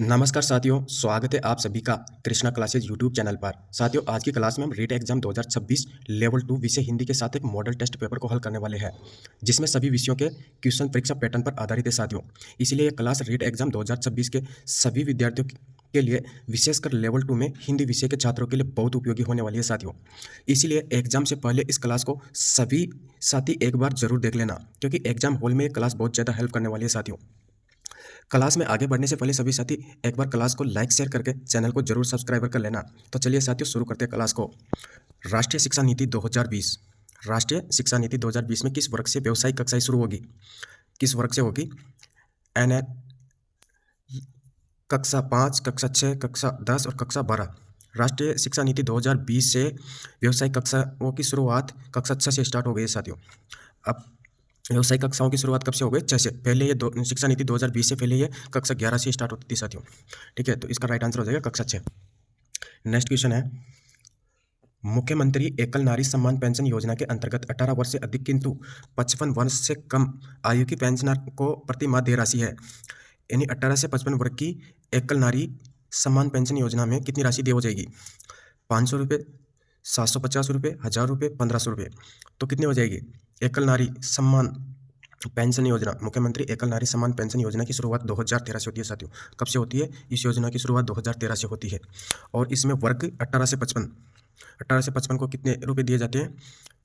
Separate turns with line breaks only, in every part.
नमस्कार साथियों, स्वागत है आप सभी का कृष्णा क्लासेज यूट्यूब चैनल पर। साथियों, आज की क्लास में हम रीट एग्जाम 2026 लेवल 2 विषय हिंदी के साथ एक मॉडल टेस्ट पेपर को हल करने वाले हैं, जिसमें सभी विषयों के क्वेश्चन परीक्षा पैटर्न पर आधारित है। साथियों, इसीलिए यह क्लास रीट एग्जाम 2026 के सभी विद्यार्थियों के लिए, विशेषकर लेवल 2 में हिंदी विषय के छात्रों के लिए बहुत उपयोगी होने वाली है। साथियों, इसीलिए एग्जाम से पहले इस क्लास को सभी साथी एक बार जरूर देख लेना, क्योंकि एग्जाम हॉल में ये क्लास बहुत ज़्यादा हेल्प करने वाली है। साथियों, क्लास में आगे बढ़ने से पहले सभी साथी एक बार क्लास को लाइक शेयर करके चैनल को जरूर सब्सक्राइब कर लेना। तो चलिए साथियों, शुरू करते हैं क्लास को। राष्ट्रीय शिक्षा नीति 2020। राष्ट्रीय शिक्षा नीति 2020 में किस वर्ग से व्यावसायिक कक्षाएं शुरू होगी? किस वर्ग से होगी? एन कक्षा 5, कक्षा 6, कक्षा 10 और कक्षा 12। राष्ट्रीय शिक्षा नीति 2020 से व्यावसायिक कक्षाओं की शुरुआत कक्षा 6 से स्टार्ट हो गई है। साथियों, अब व्यावसायिक कक्षाओं की शुरुआत कब से हो गई? 6 से। पहले ये शिक्षा नीति 2020 से पहले ये कक्षा 11 से स्टार्ट होती थी। साथियों, ठीक है, तो इसका राइट आंसर हो जाएगा कक्षा 6। नेक्स्ट क्वेश्चन है, मुख्यमंत्री एकल नारी सम्मान पेंशन योजना के अंतर्गत 18 वर्ष से अधिक किंतु 55 वर्ष से कम आयु की पेंशनर को प्रति माह देय राशि है। यानी 18 से 55 वर्ग की एकल नारी सम्मान पेंशन योजना में कितनी राशि दी हो जाएगी? 500 रुपये, 750 रुपये, 1000 रुपये, 1500 रुपये। तो कितनी हो जाएगी? एकल नारी सम्मान पेंशन योजना, मुख्यमंत्री एकल नारी सम्मान पेंशन योजना की शुरुआत 2013 से होती है। साथियों, कब से होती है? इस योजना की शुरुआत 2013 से होती है। और इसमें वर्ग 18 से 55 को कितने रुपए दिए जाते हैं?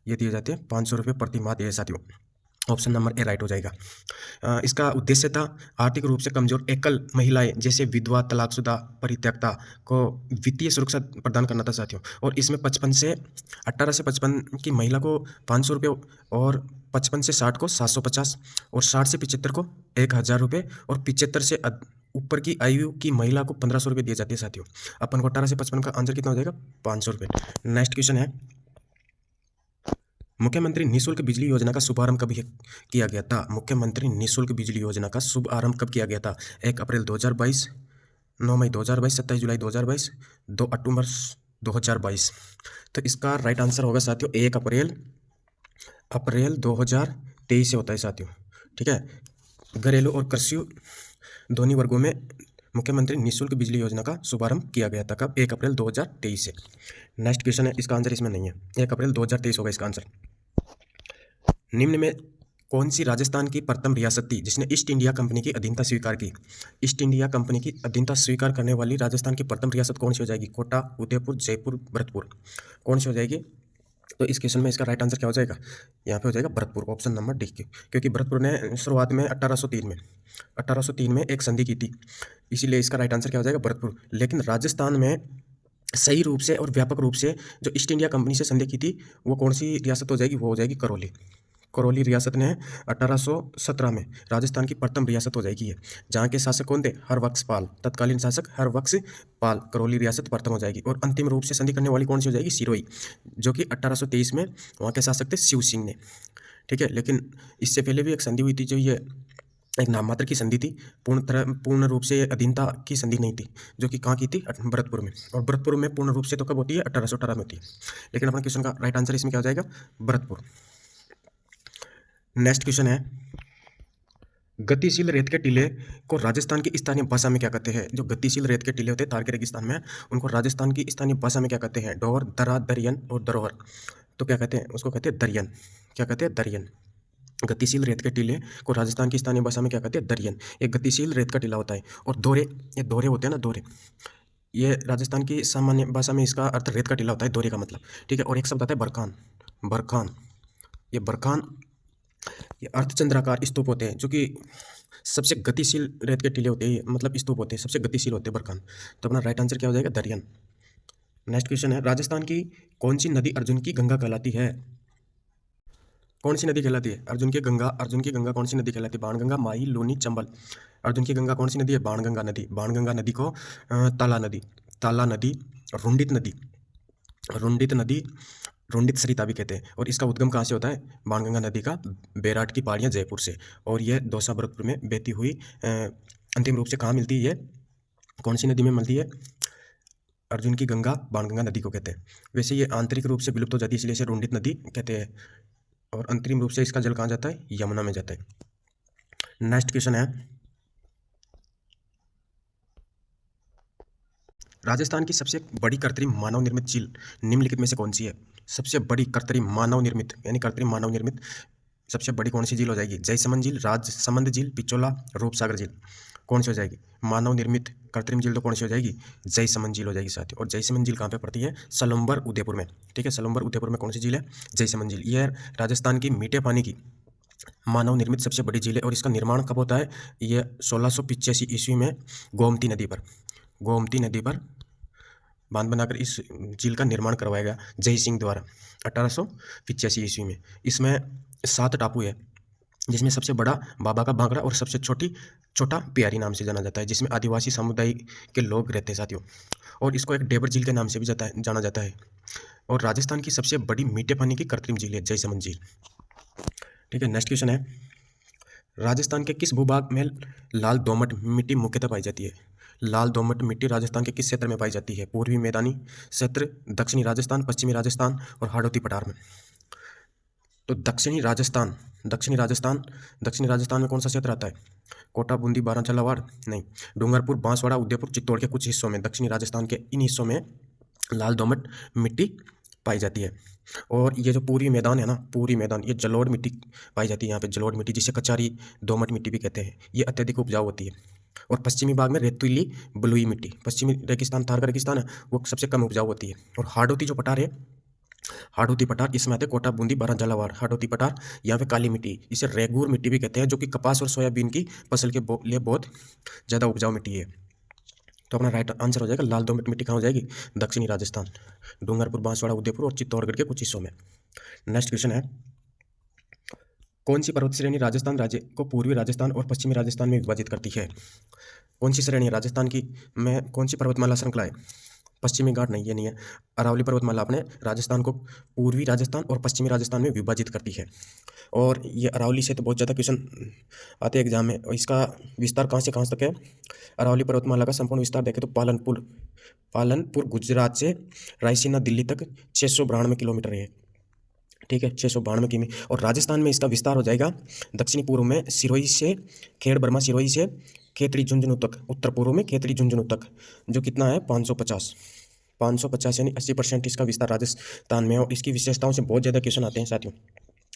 ये दिए जाते हैं 500 रुपये प्रति माह दिए। साथियों, ऑप्शन नंबर ए राइट हो जाएगा। इसका उद्देश्य था आर्थिक रूप से कमजोर एकल महिलाएं जैसे विधवा, तलाकशुदा, परित्यक्ता को वित्तीय सुरक्षा प्रदान करना था। साथियों, और इसमें 18 से 55 की महिला को 500 रुपये और 55 से 60 को 750 और 60 से 75 को 1000 रुपये और 75 से ऊपर की आयु की महिला को 1500 रुपये दिए जाते हैं। साथियों, अपन को 18 से 55 का आंसर कितना हो जाएगा? 500 रुपये। नेक्स्ट क्वेश्चन है, मुख्यमंत्री निःशुल्क बिजली योजना का शुभारंभ कब किया गया था? मुख्यमंत्री निःशुल्क बिजली योजना का शुभारंभ कब किया गया था? 1 अप्रैल 2022, 9 मई 2022, 27 जुलाई 2022, 2 अक्टूबर 2022। तो इसका राइट आंसर होगा साथियों 1 अप्रैल 2023 से होता है। साथियों, ठीक है, घरेलू और कृषि दोनों वर्गों में मुख्यमंत्री निःशुल्क बिजली योजना का शुभारंभ किया गया था। कब? 1 अप्रैल 2023 से। नेक्स्ट क्वेश्चन है, इसका आंसर इसमें नहीं है, 1 अप्रैल 2023 होगा इसका आंसर। निम्न में कौन सी राजस्थान की प्रथम रियासत थी जिसने ईस्ट इंडिया कंपनी की अधीनता स्वीकार की? ईस्ट इंडिया कंपनी की अधीनता स्वीकार करने वाली राजस्थान की प्रथम रियासत कौन सी हो जाएगी? कोटा, उदयपुर, जयपुर, भरतपुर। कौन सी हो जाएगी? तो इस क्वेश्चन में इसका राइट आंसर क्या हो जाएगा? यहाँ पे हो जाएगा भरतपुर, ऑप्शन नंबर डी, क्योंकि भरतपुर ने शुरुआत में 1803 में एक संधि की थी, इसीलिए इसका राइट आंसर क्या हो जाएगा? भरतपुर। लेकिन राजस्थान में सही रूप से और व्यापक रूप से जो ईस्ट इंडिया कंपनी से संधि की थी, वो कौन सी रियासत हो जाएगी? वो हो जाएगी करौली। करौली रियासत ने 1817 में राजस्थान की प्रथम रियासत हो जाएगी, है जहाँ के शासक कौन थे? हरबख्श पाल, तत्कालीन शासक हरबख्श पाल। करौली रियासत प्रथम हो जाएगी। और अंतिम रूप से संधि करने वाली कौन सी हो जाएगी? सिरोही, जो कि 1823 में वहाँ के शासक थे शिव सिंह ने, ठीक है। लेकिन इससे पहले भी एक संधि हुई थी, जो ये एक नाम मात्र की संधि थी, पूर्ण रूप से अधीनता की संधि नहीं थी, जो कि कहाँ की थी? भरतपुर में। और भरतपुर में पूर्ण रूप से तो कब होती है? 1818 में होती है। लेकिन अपना क्वेश्चन का राइट आंसर इसमें क्या हो जाएगा? भरतपुर। नेक्स्ट क्वेश्चन है, गतिशील रेत के टीले को राजस्थान की स्थानीय भाषा में क्या कहते हैं? जो गतिशील रेत के टीले होते हैं थार के रेगिस्तान में, उनको राजस्थान की स्थानीय भाषा में क्या कहते हैं? डोर, दरा, दरियन और धरोहर। तो क्या कहते हैं? उसको कहते हैं दरियन। क्या कहते हैं? दरियन। गतिशील रेत के टीले को राजस्थान की स्थानीय भाषा में क्या कहते हैं? दरियन। एक गतिशील रेत का टीला होता है। और दोरे, ये दोरे होते हैं ना, दोरे, ये राजस्थान की सामान्य भाषा में इसका अर्थ रेत का टीला होता है, दोरे का मतलब, ठीक है। और एक शब्द आता है बरखान। बरखान, ये बरखान, ये अर्धचंद्राकार स्तूप होते हैं, जो कि सबसे गतिशील रेत के टीले होते हैं, मतलब स्तूप होते हैं, सबसे गतिशील होते हैं बरखान। तो अपना राइट आंसर क्या हो जाएगा? दरियन। नेक्स्ट क्वेश्चन है, राजस्थान की कौन सी नदी अर्जुन की गंगा कहलाती है? कौन सी नदी कहलाती है? अर्जुन की गंगा। अर्जुन की गंगा कौन सी नदी कहलाती है? बाणगंगा, माही, लूनी, चंबल। अर्जुन की गंगा कौन सी नदी है? बाणगंगा नदी। बाणगंगा नदी को ताला नदी, रुंडित नदी, रुंडित नदी, रुंडित सरिता भी कहते हैं। और इसका उद्गम कहाँ से होता है? बाणगंगा नदी का बैराट की पहाड़ियाँ, जयपुर से। और ये दौसा भरतपुर में बहती हुई अंतिम रूप से कहाँ मिलती है? कौन सी नदी में मिलती है? अर्जुन की गंगा बाणगंगा नदी को कहते हैं। वैसे ये आंतरिक रूप से विलुप्त हो जाती है, इसलिए इसे रुंडित नदी कहते हैं। और अंतरिम रूप से इसका जल कहाँ जाता है? यमुना में जाता है। नेक्स्ट क्वेश्चन है, राजस्थान की सबसे बड़ी कृत्रिम मानव निर्मित झील निम्नलिखित में से कौन सी है? सबसे बड़ी कृत्रिम मानव निर्मित यानी कृत्रिम मानव निर्मित सबसे बड़ी कौन सी झील हो जाएगी? जयसमंद झील, राजसमंद झील, पिचोला, रूपसागर झील, कौन सी हो जाएगी? मानव निर्मित कृत्रिम झील तो कौन सी हो जाएगी? जयसमंद झील हो जाएगी साथियों। और जयसमंद झील कहाँ पे पड़ती है? सलम्बर उदयपुर में। ठीक है, सलम्बर उदयपुर में कौन सी झील है? जयसमंद झील। यह राजस्थान की मीठे पानी की मानव निर्मित सबसे बड़ी झील है। और इसका निर्माण कब होता है? यह 1685 ईस्वी में गोमती नदी पर बांध बनाकर इस झील का निर्माण करवाया गया जय सिंह द्वारा 1885 ईस्वी में। इसमें 7 टापू है, जिसमें सबसे बड़ा बाबा का बांगड़ा और सबसे छोटा प्यारी नाम से जाना जाता है, जिसमें आदिवासी समुदाय के लोग रहते हैं साथियों। और इसको एक डेबर झील के नाम से भी जाना जाता है। और राजस्थान की सबसे बड़ी मीठे पानी की कृत्रिम झील है जयसमंद झील। ठीक है, नेक्स्ट क्वेश्चन है, राजस्थान के किस भूभाग में लाल दोमट मिट्टी मुख्यतः पाई जाती है? लाल दोमट मिट्टी राजस्थान के किस क्षेत्र में पाई जाती है? पूर्वी मैदानी क्षेत्र, दक्षिणी राजस्थान, पश्चिमी राजस्थान और हाड़ौती पठार में। तो दक्षिणी राजस्थान में कौन सा क्षेत्र आता है? कोटा, बूंदी, बारां, झालावाड़ नहीं, डूंगरपुर, बांसवाड़ा, उदयपुर, चित्तौड़ के कुछ हिस्सों में, दक्षिणी राजस्थान के इन हिस्सों में लाल दोमट मिट्टी पाई जाती है। और ये जो पूरी मैदान है ना, पूरी मैदान, ये जलोढ़ मिट्टी पाई जाती है यहाँ पे, जलोढ़ मिट्टी जिसे कचारी दोमट मिट्टी भी कहते हैं। ये अत्यधिक उपजाऊ होती है। और पश्चिमी भाग में रेतीली बलुई मिट्टी, पश्चिमी रेगिस्तान, थार का रेगिस्तान है, वो सबसे कम उपजाऊ होती है। और हाड़ौती जो पठार है, हाड़ौती पठार, इसमें आते हैं कोटा, बूंदी, बारां, झालावाड़। हाड़ौती पठार, यहाँ पे काली मिट्टी, इसे रेगूर मिट्टी भी कहते हैं, जो कि कपास और सोयाबीन की फसल के लिए बहुत ज़्यादा उपजाऊ मिट्टी है। तो अपना राइट आंसर हो जाएगा लाल दोमट मिट्टी कहाँ हो जाएगी? दक्षिणी राजस्थान, डूंगरपुर, बांसवाड़ा, उदयपुर और चित्तौड़गढ़ के कुछ हिस्सों में। नेक्स्ट क्वेश्चन है, कौन सी पर्वत श्रेणी राजस्थान राज्य को पूर्वी राजस्थान और पश्चिमी राजस्थान में विभाजित करती है? कौन सी श्रेणी है राजस्थान की में? कौन सी पर्वतमाला श्रृंखला है? पश्चिमी घाट नहीं, ये नहीं है। अरावली पर्वतमाला अपने राजस्थान को पूर्वी राजस्थान और पश्चिमी राजस्थान में विभाजित करती है। और ये अरावली से तो बहुत ज़्यादा क्वेश्चन आते हैं एग्जाम में। और इसका विस्तार कहाँ से कहाँ तक है? अरावली पर्वतमाला का संपूर्ण विस्तार देखें तो पालनपुर गुजरात से रायसीना दिल्ली तक 692 किलोमीटर है। ठीक है, 692 किमी। और राजस्थान में इसका विस्तार हो जाएगा दक्षिणी पूर्व में सिरोही से खेड़ बर्मा, सिरोही से खेतड़ी झुंझुनू तक, उत्तर पूर्व में खेतड़ी झुंझुनू तक, जो कितना है 550 यानी 80% इसका विस्तार राजस्थान में है। और इसकी विशेषताओं से बहुत ज़्यादा क्वेश्चन आते हैं साथियों।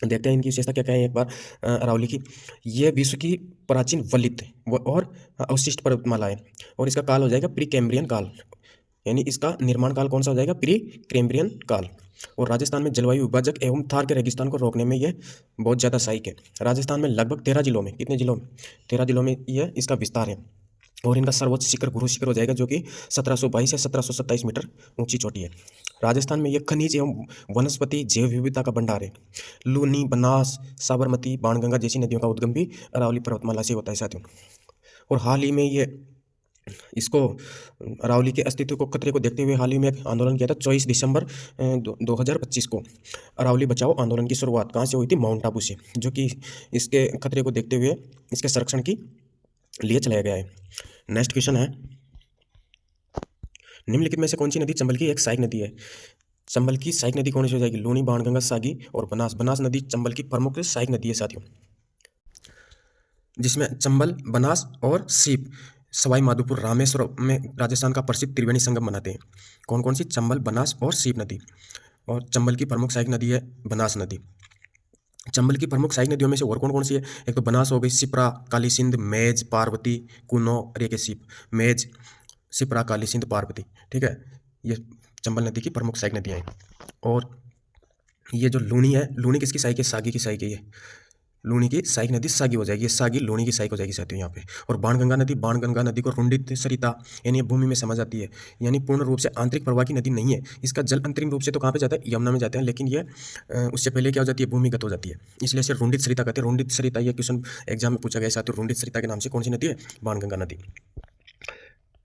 देखते हैं इनकी विशेषता क्या क्या है एक बार। अरावली की, ये विश्व की प्राचीन वलित और अवशिष्ट पर्वतमाला है। और इसका काल हो जाएगा प्री कैम्ब्रियन काल, यानी इसका निर्माण काल कौन सा हो जाएगा? प्री कैम्ब्रियन काल। और राजस्थान में जलवायु विभाजक एवं थार के रेगिस्तान को रोकने में यह बहुत ज़्यादा सहायक है। राजस्थान में लगभग 13 जिलों में, कितने जिलों में? 13 जिलों में यह इसका विस्तार है। और इनका सर्वोच्च शिखर गुरु शिखर हो जाएगा, जो कि 1722 या 1727 मीटर ऊंची चोटी है। राजस्थान में यह खनिज एवं वनस्पति जैव विविधता का भंडार है। लूनी, बनास, साबरमती, बाणगंगा जैसी नदियों का उद्गम भी अरावली पर्वतमाला से होता है साथियों। और हाल ही में ये इसको अरावली के अस्तित्व को खतरे को देखते हुए हाल ही में एक आंदोलन किया था 24 दिसंबर 2025 को। अरावली बचाओ आंदोलन की शुरुआत कहाँ से हुई थी? माउंट आबू से, जो कि इसके खतरे को देखते हुए इसके संरक्षण की लिए चलाया गया है। नेक्स्ट क्वेश्चन है, निम्नलिखित में से कौन सी नदी चंबल की एक सहायक नदी है? चंबल की सहायक नदी कौन सी हो जाएगी? लूनी, बाणगंगा, सागी और बनास नदी चंबल की प्रमुख सहायक नदी है साथियों, जिसमें चंबल, बनास और सीप सवाई माधोपुर, रामेश्वरम में राजस्थान का प्रसिद्ध त्रिवेणी संगम बनाते हैं। कौन कौन सी? चंबल, बनास और सीप नदी। और चंबल की प्रमुख सहायक नदी है बनास नदी। चंबल की प्रमुख सहायक नदियों में से और कौन कौन सी है? एक तो बनास हो गई, सिप्रा, काली सिंध, मेज, पार्वती, कुनो और एक सीप। मेज, सिप्रा, काली सिंध, पार्वती। ठीक है, ये चंबल नदी की प्रमुख सहायक नदियाँ हैं। और ये जो लूनी है, लूनी किसकी सहायक है? सागी की सहायक है। ये लूनी की सहायक नदी सागी हो जाएगी, ये सागी लूनी की सहायक हो जाएगी साथियों यहाँ पे। और बाणगंगा नदी को रुंडित सरिता यानी भूमि में समा जाती है, यानी पूर्ण रूप से आंतरिक प्रवाह की नदी नहीं है। इसका जल अंतरिम रूप से तो कहाँ पे जाता है? यमुना में जाता है, लेकिन ये उससे पहले क्या हो जाती है? भूमिगत हो जाती है, इसलिए इसे रुंडित सरिता कहते हैं। रुंडित सरिता, ये क्वेश्चन एग्जाम में पूछा गया साथियों, रुंडित सरिता के नाम से कौन सी नदी है? बाणगंगा नदी।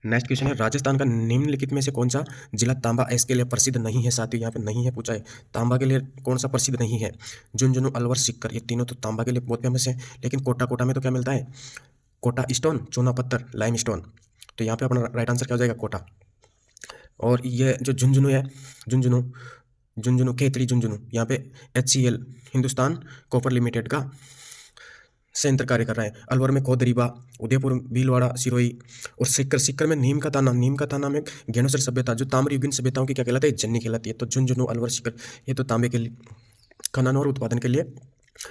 नेक्स्ट क्वेश्चन है, राजस्थान का निम्नलिखित में से कौन सा जिला तांबा अयस्क के लिए प्रसिद्ध नहीं है साथियों? यहाँ पे नहीं है पूछा है, तांबा के लिए कौन सा प्रसिद्ध नहीं है? झुंझुनू, अलवर, सीकर, ये तीनों तो तांबा के लिए बहुत फेमस है। लेकिन कोटा में तो क्या मिलता है? कोटा स्टोन, चूना पत्थर, लाइम स्टोन। तो यहाँ पे अपना राइट आंसर क्या हो जाएगा? कोटा। और ये जो झुंझुनू है, झुंझुनू खेतड़ी झुंझुनू, यहाँ पे HCL हिंदुस्तान कॉपर लिमिटेड का संयंत्र कार्य कर रहा है। अलवर में कोदरीबा, उदयपुर भीलवाड़ा, सिरोही और सीकर। सीकर में नीम का ताना में ज्ञानेश्वर सभ्यता जो ताम्र युगीन सभ्यताओं की क्या कहलाती है, जननी कहलाती है। तो झुंझुनू, अलवर, सीकर ये तो तांबे के खनन और उत्पादन के लिए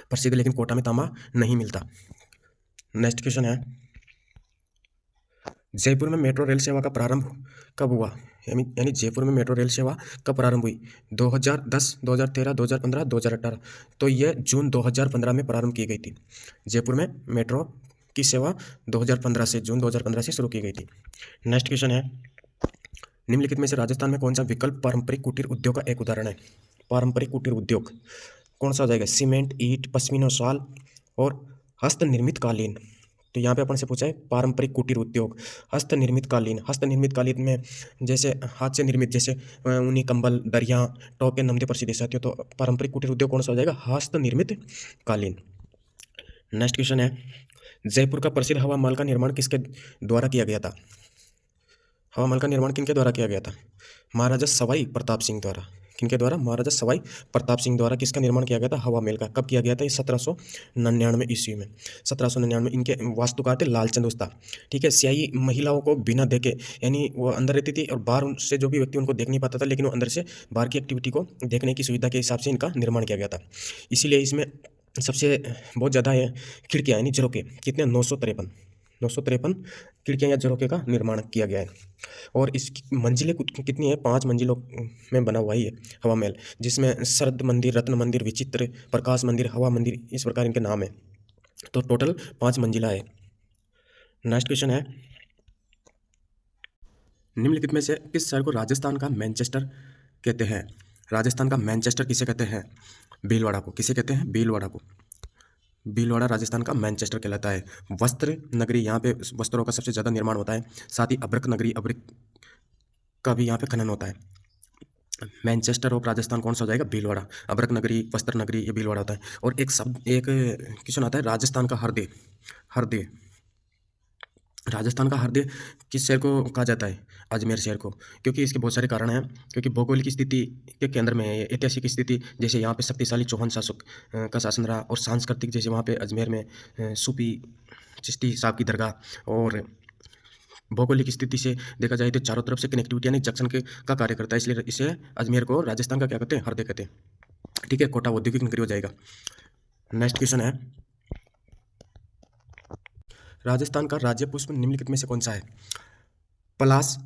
प्रसिद्ध, लेकिन कोटा में तांबा नहीं मिलता। नेक्स्ट क्वेश्चन है, जयपुर में मेट्रो रेल सेवा का प्रारंभ कब हुआ? यानी जयपुर में मेट्रो रेल सेवा कब प्रारंभ हुई? 2010, 2013, 2015, 2018। तो ये जून 2015 में प्रारंभ की गई थी। जयपुर में मेट्रो की सेवा 2015 से, जून 2015 से शुरू की गई थी। नेक्स्ट क्वेश्चन है, निम्नलिखित में से राजस्थान में कौन सा विकल्प पारंपरिक कुटीर उद्योग का एक उदाहरण है? पारंपरिक कुटीर उद्योग कौन सा हो जाएगा? सीमेंट, ईंट, पश्मीना शाल और हस्तनिर्मित कालीन। तो यहाँ पे अपन से पूछा है पारंपरिक कुटीर उद्योग, हस्तनिर्मित कालीन। हस्तनिर्मित कालीन में जैसे हाथ से निर्मित, जैसे ऊनी कंबल, दरिया, टोपे, नमदे प्रसिद्ध साथियों। तो पारंपरिक कुटीर उद्योग कौन सा हो जाएगा? हस्तनिर्मित कालीन। नेक्स्ट क्वेश्चन है, जयपुर का प्रसिद्ध हवा महल का निर्माण किसके द्वारा किया गया था? हवा महल का निर्माण किनके द्वारा किया गया था? महाराजा सवाई प्रताप सिंह द्वारा। किनके द्वारा? महाराजा सवाई प्रताप सिंह द्वारा किसका निर्माण किया गया था? हवा महल का। कब किया गया था? ये 1799 ईस्वी में। 1799। इनके वास्तुकार थे लालचंद उस्ता। ठीक है। स्याही महिलाओं को बिना देखे, यानी वो अंदर रहती थी और बाहर से जो भी व्यक्ति उनको देख नहीं पाता था, लेकिन वो अंदर से बाहर की एक्टिविटी को देखने की सुविधा के हिसाब से इनका निर्माण किया गया था। इसीलिए इसमें सबसे बहुत ज़्यादा है खिड़कियाँ, यानी झरोके कितने? 953 खिड़कियाँ या झरोके का निर्माण किया गया है। और इसकी मंजिलें कितनी है? 5 मंजिलों में बना हुआ ही है हवा महल, जिसमें शरद मंदिर, रत्न मंदिर, विचित्र, प्रकाश मंदिर, हवा मंदिर, इस प्रकार इनके नाम है। तो टोटल 5 मंजिला है। नेक्स्ट क्वेश्चन है, निम्नलिखित में से किस शहर को राजस्थान का मैनचेस्टर कहते हैं? राजस्थान का मैनचेस्टर किसे कहते हैं? भीलवाड़ा को। किसे कहते हैं? भीलवाड़ा को। भीलवाड़ा राजस्थान का मैनचेस्टर कहलाता है। वस्त्र नगरी, यहाँ पे वस्त्रों का सबसे ज़्यादा निर्माण होता है। साथ ही अब्रक नगरी, अब्रक का भी यहाँ पे खनन होता है। मैनचेस्टर ऑफ राजस्थान कौन सा हो जाएगा? भीलवाड़ा। अब्रक नगरी, वस्त्र नगरी, ये भीलवाड़ा होता है। और एक क्वेश्चन आता है, राजस्थान का हृदय। हृदय, राजस्थान का हृदय किस शहर को कहा जाता है? अजमेर शहर को। क्योंकि इसके बहुत सारे कारण हैं, क्योंकि भौगोलिक स्थिति के केंद्र में है। ऐतिहासिक स्थिति, जैसे यहाँ पे शक्तिशाली चौहान शासक का शासन रहा, और सांस्कृतिक, जैसे वहाँ पे अजमेर में सूफी चिश्ती साहब की दरगाह। और भौगोलिक स्थिति से देखा जाए तो चारों तरफ से कनेक्टिविटी यानी जंक्शन का कार्य करता है, इसलिए इसे अजमेर को राजस्थान का क्या कहते हैं? हृदय कहते हैं। ठीक है। कोटा औद्योगिक नगरी हो जाएगा। नेक्स्ट क्वेश्चन है, राजस्थान का राज्य पुष्प निम्नलिखित में से कौन सा है? पलाश,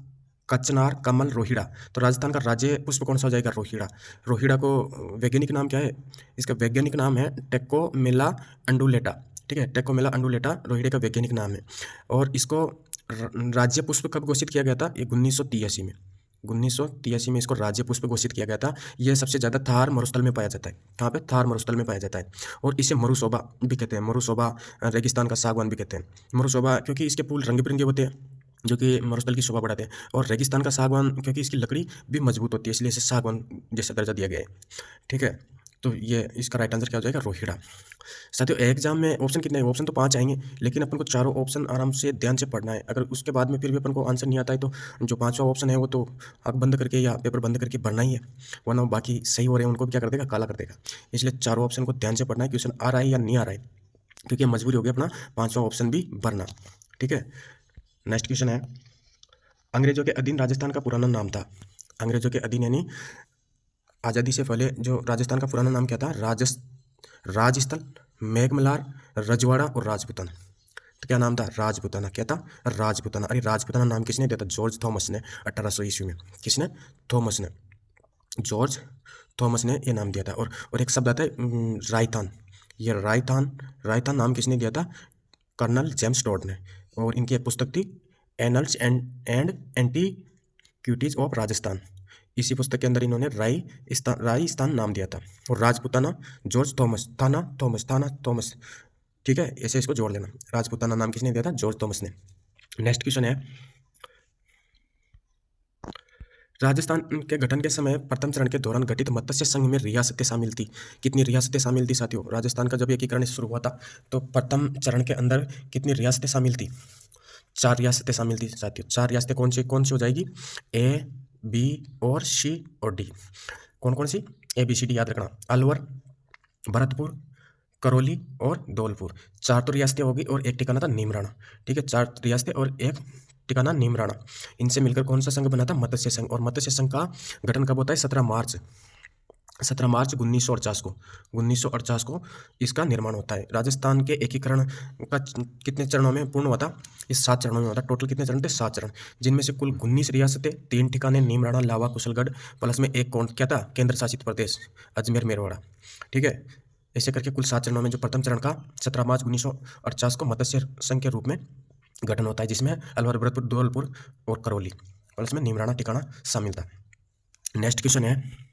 कचनार, कमल, रोहिड़ा। तो राजस्थान का राज्य पुष्प कौन सा हो जाएगा? रोहिड़ा। रोहिड़ा को वैज्ञानिक नाम क्या है? इसका वैज्ञानिक नाम है टेक्कोमेला अंडुलेटा। ठीक है। टेक्कोमेला अंडुलेटा रोहिड़े का वैज्ञानिक नाम है। और इसको राज्य पुष्प कब घोषित किया गया था? ये 1983 में। 1983 में इसको राज्य पुष्प घोषित किया गया था। यह सबसे ज़्यादा थार मरुस्थल में पाया जाता है। कहाँ पे? थार मरुस्थल में पाया जाता है। और इसे मरुशोभा भी कहते हैं। मरुशोभा, रेगिस्तान का सागवान भी कहते हैं। मरुशोभा क्योंकि इसके फूल रंग बिरंगे होते हैं, जो कि मरुस्थल की शोभा बढ़ाते हैं। और रेगिस्तान का सागवान क्योंकि इसकी लकड़ी भी मजबूत होती है, इसलिए इसे सागवान जैसा दर्जा दिया गया है। ठीक है। तो ये इसका राइट आंसर क्या हो जाएगा? रोहिड़ा। साथियों, एग्जाम में ऑप्शन कितने हैं? ऑप्शन तो 5 आएंगे, लेकिन अपन को चारों ऑप्शन आराम से ध्यान से पढ़ना है। अगर उसके बाद में फिर भी अपन को आंसर नहीं आता है, तो जो 5वां ऑप्शन है वो तो आँख बंद करके या पेपर बंद करके भरना ही है, वरना बाकी सही हो रहे हैं उनको भी क्या कर देगा? काला कर देगा। इसलिए चारों ऑप्शन को ध्यान से पढ़ना है, क्वेश्चन आ रहा है या नहीं आ रहा है, क्योंकि मजबूरी हो गई अपना 5वां ऑप्शन भी भरना। ठीक है। नेक्स्ट क्वेश्चन है, अंग्रेजों के अधीन राजस्थान का पुराना नाम था। अंग्रेजों के अधीन यानी आज़ादी से पहले जो राजस्थान का पुराना नाम क्या था? राजस्थल, मेघमल्लार, रजवाड़ा और राजपूताना। तो क्या नाम था? राजपूताना। क्या था? राजपूताना। अरे राजपूताना नाम किसने दिया था? जॉर्ज थॉमस ने 1800 ईस्वी में। किसने? थॉमस ने। जॉर्ज थॉमस ने ये नाम दिया था। और एक शब्द आता है रायतान। ये रायतान नाम किसने दिया था? कर्नल जेम्स टॉड ने। और इनकी एक पुस्तक थी annuls and antiquities of Rajasthan. इसी पुस्तक के अंदर इन्होंने राजस्थान नाम दिया था। और राजपूताना जॉर्ज थॉमस, थॉमस। ठीक है, ऐसे इसको जोड़ लेना। राजपूताना नाम किसने दिया था? जॉर्ज थॉमस ने। नेक्स्ट क्वेश्चन है, राजस्थान के गठन के समय प्रथम चरण के दौरान गठित मत्स्य संघ में रियासतें शामिल थी। कितनी रियासतें शामिल थी साथियों? राजस्थान का जब एकीकरण शुरू हुआ था तो प्रथम चरण के अंदर कितनी रियासतें शामिल थी? 4 रियासतें शामिल थी साथियों। 4 रियासतें कौन सी हो जाएगी? A, B और C और D। कौन सी? A, B, C, D याद रखना। अलवर, भरतपुर, करौली और धौलपुर। 4 तो रियासतें होगी और एक ठिकाना था नीमराणा। ठीक है, 4 रियासतें और एक ठिकाना नीमराणा। इनसे मिलकर कौन सा संघ बना था? मत्स्य संघ। और मत्स्य संघ का गठन कब होता है? 17 मार्च 1948 को इसका निर्माण होता है। राजस्थान के एकीकरण का कितने चरणों में पूर्ण हुआ था? इस 7 चरणों में होता है। टोटल कितने चरण थे? 7 चरण, जिनमें से कुल 19 रियासतें, 3 ठिकाने नीमराणा, लावा, कुशलगढ़, प्लस में एक कौन क्या था? केंद्र शासित प्रदेश अजमेर मेरवाड़ा। ठीक है, ऐसे करके कुल 7 चरणों में जो प्रथम चरण का 17 मार्च 1948 को मत्स्य संघ के रूप में गठन होता है, जिसमें अलवर, भरतपुर, धौलपुर और करौली प्लस में नीमराणा ठिकाना शामिल था। नेक्स्ट क्वेश्चन है,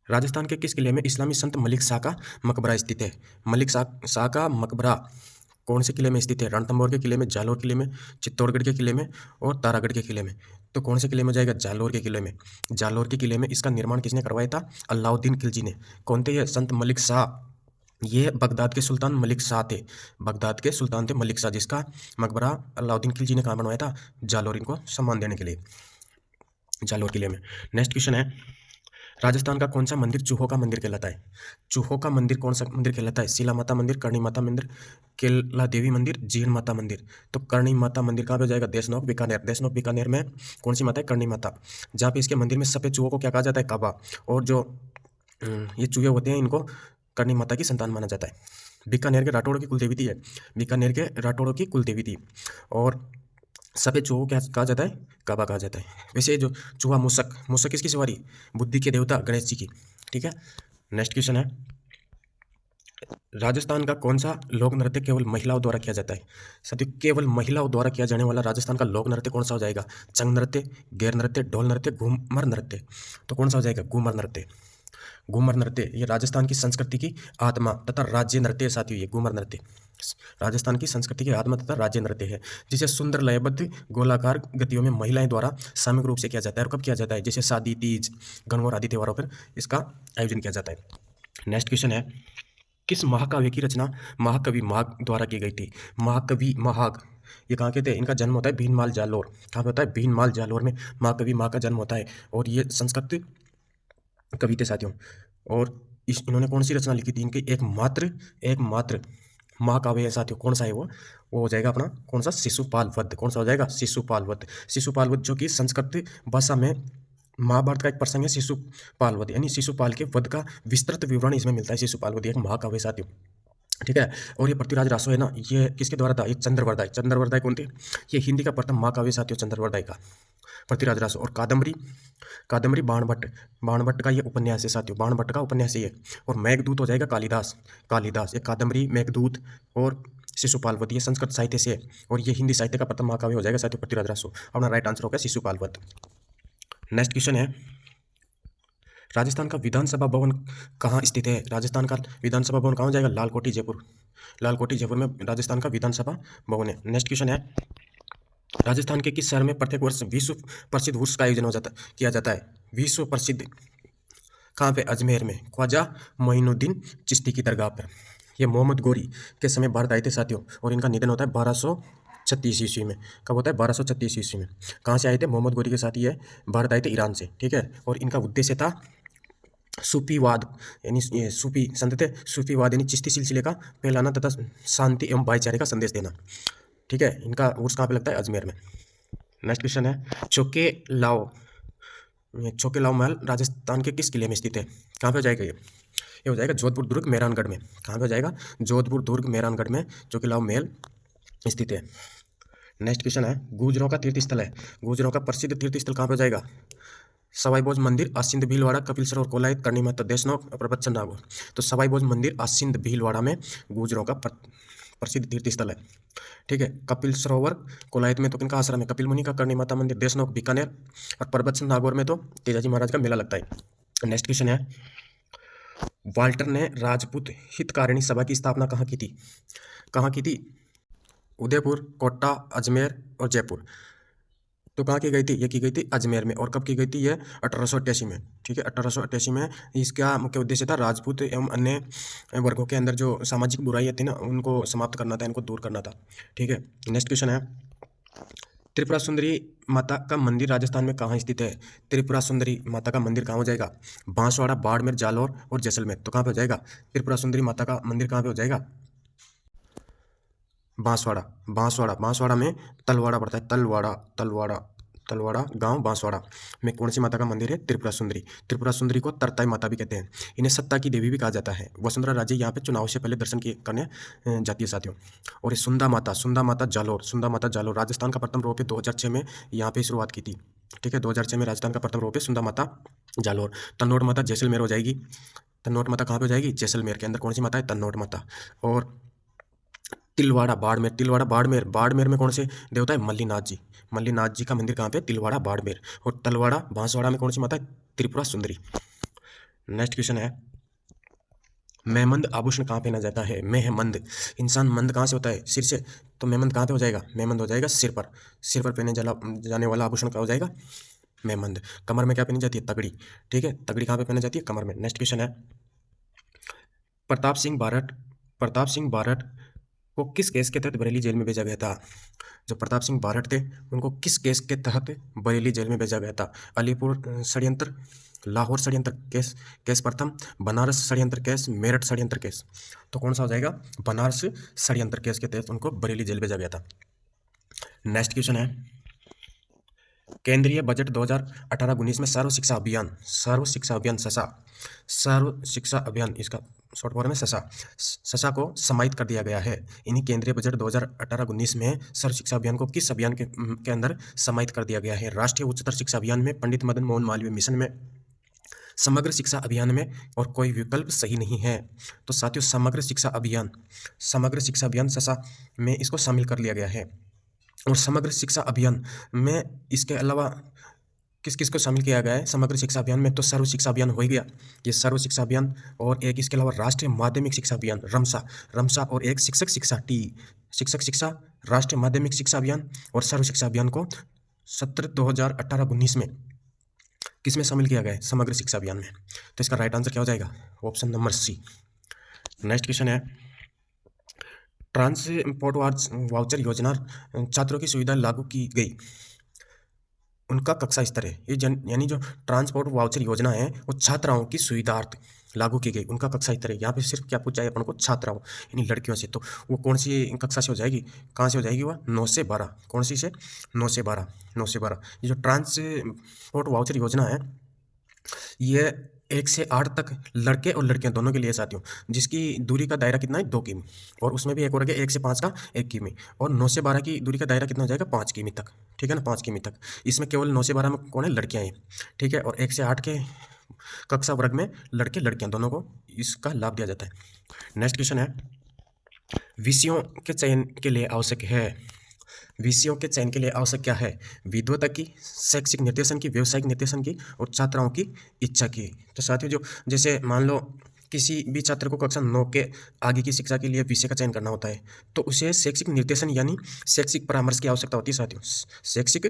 राजस्थान के किस किले में इस्लामी संत मलिक शाह का मकबरा स्थित है? मलिक शाह का मकबरा कौन से किले में स्थित है? रणथंभौर के किले में, जालोर किले में, चित्तौड़गढ़ के किले में और तारागढ़ के किले में। तो कौन से किले में जाएगा? जालोर के किले में। जालोर के किले में इसका निर्माण किसने करवाया था? अलाउद्दीन खिलजी ने। कौन थे ये? संत मलिक शाह। ये बगदाद के सुल्तान मलिक शाह थे। बगदाद के सुल्तान थे मलिक शाह, जिसका मकबरा अलाउद्दीन खिलजी ने कहाँ बनवाया था? जालोर, इनको सम्मान देने के लिए जालोर किले में। नेक्स्ट क्वेश्चन है, राजस्थान का कौन सा मंदिर चूहों का मंदिर कहलाता है? चूहों का मंदिर कौन सा मंदिर कहलाता है? शिला माता मंदिर, करणी माता मंदिर, केला देवी मंदिर, जीण माता मंदिर। तो करणी माता मंदिर कहाँ पे जाएगा? देशनोक बीकानेर। देशनोक बीकानेर में कौन सी माता है? करणी माता। जहाँ पे इसके मंदिर में सफेद चूहों को क्या कहा जाता है? काबा। और जो ये चूहे होते हैं, इनको करणी माता की संतान माना जाता है। बीकानेर के राठौड़ों की कुलदेवी थी है, बीकानेर के राठौड़ों की कुलदेवी थी। और सफेद चूहों क्या कहा जाता है? काबा कहा जाता है। वैसे जो चूहा मूसक, मूसक किसकी सवारी? बुद्धि के देवता गणेश जी की। ठीक है, नेक्स्ट क्वेश्चन है, राजस्थान का कौन सा लोक नृत्य केवल महिलाओं द्वारा किया जाता है? साथियों, केवल महिलाओं द्वारा किया जाने वाला राजस्थान का लोक नृत्य कौन सा हो जाएगा? चंग नृत्य, गैर नृत्य, ढोल नृत्य, घूमर नृत्य। तो कौन सा हो जाएगा? घूमर नृत्य। घूमर नृत्य ये राजस्थान की संस्कृति की आत्मा तथा राज्य नृत्य है साथियों। ये घूमर नृत्य राजस्थान की संस्कृति की आत्मा तथा राज्य नृत्य है, जिसे सुंदर लयबद्ध गोलाकार गतियों में महिलाएं द्वारा सामूहिक रूप से किया जाता है। और कब किया जाता है? जैसे शादी, तीज, गणगौर आदि त्योहारों पर इसका आयोजन किया जाता है। नेक्स्ट क्वेश्चन है, किस महाकाव्य की रचना महाकवि माघ द्वारा की गई थी? महाकवि माघ ये कहाँ के थे? इनका जन्म होता है भीनमाल जालोर। कहाँ पे होता है? भीनमाल जालोर में महाकवि माघ का जन्म होता है। और ये संस्कृत कवि थे साथियों। और इन्होंने कौन सी रचना लिखी थी? इनकी एकमात्र महाकाव्य है साथियों। कौन सा है वो हो जाएगा अपना कौन सा? शिशुपाल वध। कौन सा हो जाएगा? शिशुपाल वध। शिशुपाल वध जो कि संस्कृत भाषा में महाभारत का एक प्रसंग है, शिशुपाल वध, यानी शिशुपाल के वध का विस्तृत विवरण इसमें मिलता है। शिशुपाल वध एक महाकाव्य साथियों। ठीक है, और ये पृथ्वीराज रासो है ना, ये किसके द्वारा था? ये चंद्रवरदाय। चंद्रवरदाय कौन थे? ये हिंदी का प्रथम महाकाव्य साथियों, चंद्रवरदाय का पृथ्वीराज रासो। और कादम्बरी बाणभट्ट का ये उपन्यास है साथियों, बाणभट्ट का उपन्यास है ये। और मेघदूत हो जाएगा कालिदास। ये कादम्बरी, मेघदूत और शिशुपाल वध ये संस्कृत साहित्य से है। और ये हिंदी साहित्य का प्रथम महाकाव्य हो जाएगा साथियों, पृथ्वीराज रासो। अपना राइट आंसर होगा शिशुपाल वध। नेक्स्ट क्वेश्चन है, राजस्थान का विधानसभा भवन कहाँ स्थित है? राजस्थान का विधानसभा भवन कहाँ हो जाएगा? लालकोटी जयपुर में राजस्थान का विधानसभा भवन है। नेक्स्ट क्वेश्चन है, राजस्थान के किस शहर में प्रत्येक वर्ष विश्व प्रसिद्ध उर्स का आयोजन किया जाता है? विश्व प्रसिद्ध कहाँ पे? अजमेर में, ख्वाजा मोइनुद्दीन चिश्ती की दरगाह पर। ये मोहम्मद गोरी के समय भारत आए थे साथियों, और इनका निधन होता है 1236 ईस्वी में। कब होता है? 1236 ईस्वी में। कहाँ से आए थे? मोहम्मद गोरी के साथ ये भारत आए थे, ईरान से। ठीक है, और इनका उद्देश्य था सूफीवाद, यानी ये सूफी संत थे, सूफीवाद यानी चिश्ती सिलसिले का फैलाना तथा शांति एवं भाईचारे का संदेश देना। ठीक है, इनका उर्स कहाँ पे लगता है? अजमेर में। नेक्स्ट क्वेश्चन है, चोकेलाओ महल राजस्थान के किस किले में स्थित है? कहाँ पे हो जाएगा ये हो जाएगा जोधपुर दुर्ग मेहरानगढ़ में। कहाँ पे हो जाएगा? जोधपुर दुर्ग मेहरानगढ़ में चोकेलाओ महल स्थित है। नेक्स्ट क्वेश्चन है, गुर्जरों का तीर्थ स्थल है, गुर्जरों का प्रसिद्ध तीर्थ स्थल कहाँ पे हो जाएगा? सवाई भोज मंदिर, आसिंद भीलवाड़ा, कपिल सरोवर, कोलायत, करणी माता, देशनोक, प्रबचन नागौर। तो सवाई भोज मंदिर आसिंद भीलवाड़ा में गुर्जरों का प्रसिद्ध तीर्थ स्थल है। ठीक है, कपिल सरोवर कोलायत में तो किनका आश्रम है? कपिल मुनि का। करणी माता मंदिर देशनोक बीकानेर, और प्रबचन नागौर में तो तेजाजी महाराज का मेला लगता है। नेक्स्ट क्वेश्चन है, वाल्टर ने राजपूत हितकारिणी सभा की स्थापना कहाँ की थी? उदयपुर, कोटा, अजमेर और जयपुर। तो कहाँ की गई थी? ये की गई थी अजमेर में। और कब की गई थी? ये 1888 में। ठीक है, 1888 में। इसका मुख्य उद्देश्य था राजपूत एवं अन्य वर्गों के अंदर जो सामाजिक बुराइयाँ थी ना, उनको समाप्त करना था, इनको दूर करना था। ठीक है, नेक्स्ट क्वेश्चन है, त्रिपुरा सुंदरी माता का मंदिर राजस्थान में कहाँ स्थित है? त्रिपुरा सुंदरी माता का मंदिर कहाँ हो जाएगा? बांसवाड़ा, बाड़मेर, जालौर और जैसलमेर। तो कहाँ पे हो जाएगा? त्रिपुरा सुंदरी माता का मंदिर कहाँ पे हो जाएगा? बांसवाड़ा। बांसवाड़ा, बांसवाड़ा में तलवाड़ा पड़ता है, तलवाड़ा, तलवाड़ा, तलवाड़ा गांव बांसवाड़ा में कौन सी माता का मंदिर है? त्रिपुरा सुंदरी। त्रिपुरा सुंदरी को तरताई माता भी कहते हैं। इन्हें सत्ता की देवी भी कहा जाता है। वसुंधरा राजे यहाँ पे चुनाव से पहले दर्शन करने जाती है साथियों। और ये सुंदा माता, सुंदा माता जालौर, सुंदा माता जालौर राजस्थान का प्रथम रोप 2006 में यहाँ पे शुरुआत की थी। ठीक है, 2006 में राजस्थान का प्रथम रोप है सुंदा माता जालौर। तन्नोट माता जैसलमेर हो जाएगी। तन्नोट माता कहाँ पे हो जाएगी? जैसलमेर के अंदर कौन सी माता है? तन्नोट माता। और तिलवाड़ा बाड़मेर, तिलवाड़ा बाड़मेर, बाड़मेर में कौन से देवता है? मल्लीनाथ जी। मल्लीनाथ जी का मंदिर कहाँ पे? तिलवाड़ा बाड़मेर। और तलवाड़ा बांसवाड़ा में कौन सी माता है? त्रिपुरा सुंदरी। नेक्स्ट क्वेश्चन है, मेहमंद आभूषण कहाँ पहना जाता है? मेहमंद, इंसान मंद कहाँ से होता है? सिर से। तो मेहमंद कहाँ पे हो जाएगा? मेहमंद हो जाएगा सिर पर। सिर पर पहने जाने वाला आभूषण क्या हो जाएगा? मेहमंद। कमर में क्या पहनी जाती है? तगड़ी। ठीक है, तगड़ी कहाँ पे पहनी जाती है? कमर में। नेक्स्ट क्वेश्चन है, प्रताप सिंह बारठ, प्रताप सिंह बारठ को किस केस के तहत बरेली जेल में भेजा गया था? जो प्रताप सिंह बारठ थे उनको किस केस के तहत बरेली जेल में भेजा गया था? अलीपुर षड्यंत्र, लाहौर षड्यंत्र केस, केस प्रथम, बनारस षड्यंत्र केस, मेरठ षड्यंत्र केस। तो कौन सा हो जाएगा? बनारस षड्यंत्र केस के तहत उनको बरेली जेल भेजा गया था। नेक्स्ट क्वेश्चन है, केंद्रीय बजट 2018-19 में सर्व शिक्षा अभियान, सर्व शिक्षा अभियान ससा, सर्व शिक्षा अभियान इसका शॉर्ट फॉर्म है ससा, ससा को समाहित कर दिया गया है। इन्हीं केंद्रीय बजट 2018-19 में सर्व शिक्षा अभियान को किस अभियान के अंदर समाहित कर दिया गया है? राष्ट्रीय उच्चतर शिक्षा अभियान में, पंडित मदन मोहन मालवीय मिशन में, समग्र शिक्षा अभियान में, और कोई विकल्प सही नहीं है। तो साथियों समग्र शिक्षा अभियान, समग्र शिक्षा अभियान ससा में इसको शामिल कर लिया गया है। और समग्र शिक्षा अभियान में इसके अलावा किस किस को शामिल किया गया है समग्र शिक्षा अभियान में? तो सर्व शिक्षा अभियान हो ही गया, ये सर्व शिक्षा अभियान, और एक इसके अलावा राष्ट्रीय माध्यमिक शिक्षा अभियान रमसा, रमसा, और एक शिक्षक शिक्षा टी, शिक्षक शिक्षा, राष्ट्रीय माध्यमिक शिक्षा अभियान और सर्व शिक्षा अभियान को सत्र 2018-19 में किस में शामिल किया गया है? समग्र शिक्षा अभियान में। तो इसका राइट आंसर क्या हो जाएगा? Option number C. Next question है, ट्रांसपोर्ट वाउचर योजना छात्रों की सुविधा लागू की गई, उनका कक्षा स्तर है। ये यानी जो ट्रांसपोर्ट वाउचर योजना है वो छात्राओं की सुविधार्थ लागू की गई, उनका कक्षा स्तर है। यहाँ पे सिर्फ क्या पूछा है अपन को? छात्राओं यानी लड़कियों से। तो वो कौन सी कक्षा से हो जाएगी? कहाँ से हो जाएगी? वह 9 से 12। कौन सी से? 9 से 12, 9 से 12। ये जो ट्रांसपोर्ट वाउचर योजना है ये 1 से 8 तक लड़के और लड़कियां दोनों के लिए साथियों, जिसकी दूरी का दायरा कितना है? 2 किमी। और उसमें भी एक और है 1 से 5 का 1 किमी। और 9 से 12 की दूरी का दायरा कितना हो जाएगा? 5 किमी तक। ठीक है ना, 5 किमी तक। इसमें केवल 9 से 12 में कौन है? लड़कियां हैं। ठीक है, और 1 से 8 के कक्षा वर्ग में लड़के लड़कियां दोनों को इसका लाभ दिया जाता है। नेक्स्ट क्वेश्चन है, विषयों के चयन के लिए आवश्यक है, विषयों के चयन के लिए आवश्यक क्या है? विद्वता की, शैक्षिक निर्देशन की, व्यावसायिक निर्देशन की, और छात्राओं की इच्छा की। तो साथियों जो जैसे मान लो किसी भी छात्र को कक्षा 9 के आगे की शिक्षा के लिए विषय का चयन करना होता है तो उसे शैक्षिक निर्देशन यानी शैक्षिक परामर्श की आवश्यकता होती है साथियों। शैक्षिक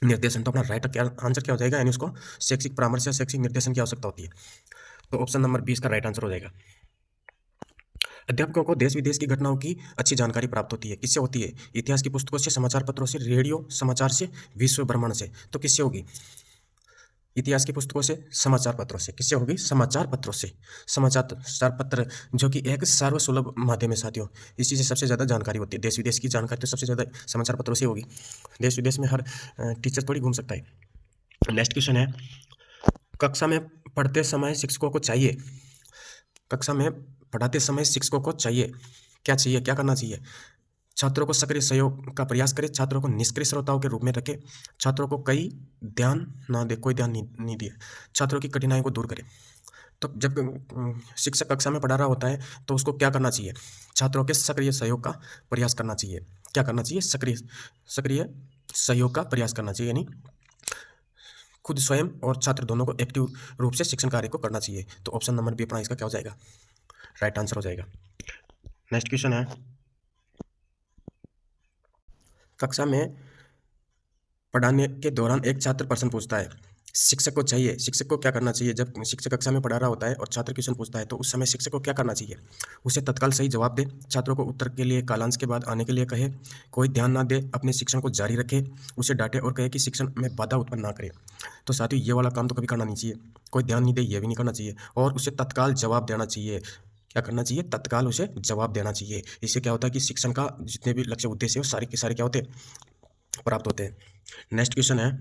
निर्देशन, तो अपना राइट आंसर क्या हो जाएगा? यानी उसको शैक्षिक परामर्श या शैक्षिक निर्देशन की आवश्यकता होती है। तो ऑप्शन नंबर 20 का राइट आंसर हो जाएगा। अध्यापकों को देश विदेश की घटनाओं की अच्छी जानकारी प्राप्त होती है। किससे होती है? इतिहास की पुस्तकों से, समाचार पत्रों से, रेडियो समाचार से, विश्व भ्रमण से। तो किससे होगी? इतिहास की पुस्तकों से, समाचार पत्रों से। किससे होगी? समाचार पत्रों से। समाचार पत्र जो कि एक सर्वसुलभ माध्यम है साथियों, इसी से सबसे ज़्यादा जानकारी होती है। देश विदेश की जानकारी तो सबसे ज़्यादा समाचार पत्रों से होगी। देश विदेश में हर टीचर थोड़ी घूम सकता है। नेक्स्ट क्वेश्चन है, कक्षा में पढ़ते समय शिक्षकों को चाहिए, कक्षा में पढ़ाते समय शिक्षकों को चाहिए क्या? चाहिए क्या करना चाहिए? छात्रों को सक्रिय सहयोग का प्रयास करें, छात्रों को निष्क्रिय श्रोताओं के रूप में रखें, छात्रों को कोई ध्यान ना दे, कोई ध्यान नहीं दिए, छात्रों की कठिनाइयों को दूर करें। तो जब शिक्षक कक्षा में पढ़ा रहा होता है तो उसको क्या करना चाहिए? छात्रों के सक्रिय सहयोग का प्रयास करना चाहिए। क्या करना चाहिए? सक्रिय सहयोग का प्रयास करना चाहिए, यानी खुद स्वयं और छात्र दोनों को एक्टिव रूप से शिक्षण कार्य को करना चाहिए। तो ऑप्शन नंबर बी अपना इसका क्या हो जाएगा? राइट आंसर हो जाएगा। नेक्स्ट क्वेश्चन है, कक्षा में पढ़ाने के दौरान एक छात्र प्रश्न पूछता है, शिक्षक को चाहिए, शिक्षक को क्या करना चाहिए जब शिक्षक कक्षा में पढ़ा रहा होता है और छात्र क्वेश्चन पूछता है तो उस समय शिक्षक को क्या करना चाहिए? उसे तत्काल सही जवाब दे, छात्रों को उत्तर के लिए कालांश के बाद आने के लिए कहे, कोई ध्यान ना दे, अपने शिक्षण को जारी रखे, उसे डांटे और कहे कि शिक्षण में बाधा उत्पन्न ना करे। तो साथियों ये वाला काम तो कभी करना नहीं चाहिए, कोई ध्यान नहीं दे ये भी नहीं करना चाहिए और उसे तत्काल जवाब देना चाहिए। क्या करना चाहिए? तत्काल उसे जवाब देना चाहिए। इससे क्या होता है कि शिक्षण का जितने भी लक्ष्य उद्देश्य है वो सारे के सारे क्या होते हैं? प्राप्त होते हैं। नेक्स्ट क्वेश्चन है,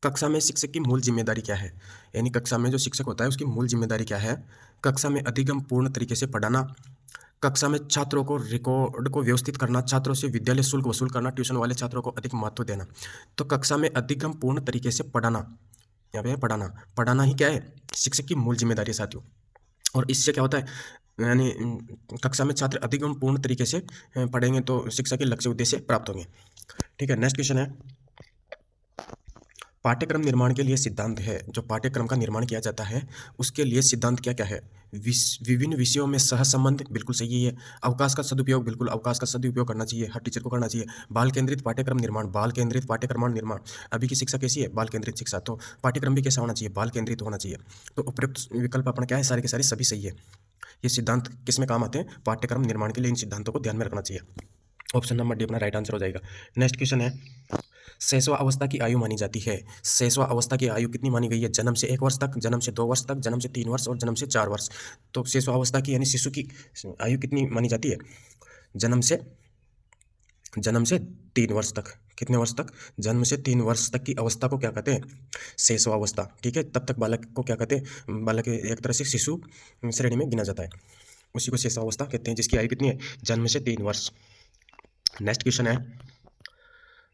कक्षा में शिक्षक की मूल जिम्मेदारी क्या है? यानी कक्षा में जो शिक्षक होता है उसकी मूल जिम्मेदारी क्या है? कक्षा में अधिगम पूर्ण तरीके से पढ़ाना, कक्षा में छात्रों को रिकॉर्ड को व्यवस्थित करना, छात्रों से विद्यालय शुल्क वसूल करना, ट्यूशन वाले छात्रों को अधिक महत्व देना। तो कक्षा में अधिगम पूर्ण तरीके से पढ़ाना, यहाँ पे पढ़ाना, पढ़ाना ही क्या है? शिक्षक की मूल जिम्मेदारी है साथियों। और इससे क्या होता है, यानी कक्षा में छात्र अधिगम पूर्ण तरीके से पढ़ेंगे तो शिक्षा के लक्ष्य उद्देश्य प्राप्त होंगे। ठीक है, नेक्स्ट क्वेश्चन है, पाठ्यक्रम निर्माण के लिए सिद्धांत है। जो पाठ्यक्रम का निर्माण किया जाता है उसके लिए सिद्धांत क्या क्या है? विभिन्न विषयों में सहसंबंध, बिल्कुल सही है। अवकाश का सदुपयोग, बिल्कुल अवकाश का सदुपयोग करना चाहिए, हर टीचर को करना चाहिए। बाल केंद्रित पाठ्यक्रम निर्माण, बाल केंद्रित पाठ्यक्रम निर्माण। अभी की शिक्षा कैसी है? बाल केंद्रित शिक्षा। तो पाठ्यक्रम भी कैसा होना चाहिए? बाल केंद्रित होना चाहिए। तो उपयुक्त विकल्प अपना क्या है? सारे के सारे सभी सही है। ये सिद्धांत किस में काम आते हैं? पाठ्यक्रम निर्माण के लिए इन सिद्धांतों को ध्यान में रखना चाहिए। ऑप्शन नंबर डी अपना राइट आंसर हो जाएगा। नेक्स्ट क्वेश्चन है, शैशव अवस्था की आयु मानी जाती है। शैशव अवस्था की आयु कितनी मानी गई है? जन्म से 1 वर्ष तक, जन्म से 2 वर्ष तक, जन्म से 3 वर्ष और जन्म से 4 वर्ष। तो शैशव अवस्था की यानी शिशु की आयु कितनी मानी जाती है? जन्म से 3 वर्ष तक। कितने वर्ष तक? जन्म से 3 वर्ष तक की अवस्था को क्या कहते हैं? शैशव अवस्था। ठीक है, तब तक बालक को क्या कहते हैं? बालक एक तरह से शिशु श्रेणी में गिना जाता है, उसी को शैशव अवस्था कहते हैं, जिसकी आयु कितनी है? जन्म से 3 वर्ष। नेक्स्ट क्वेश्चन है,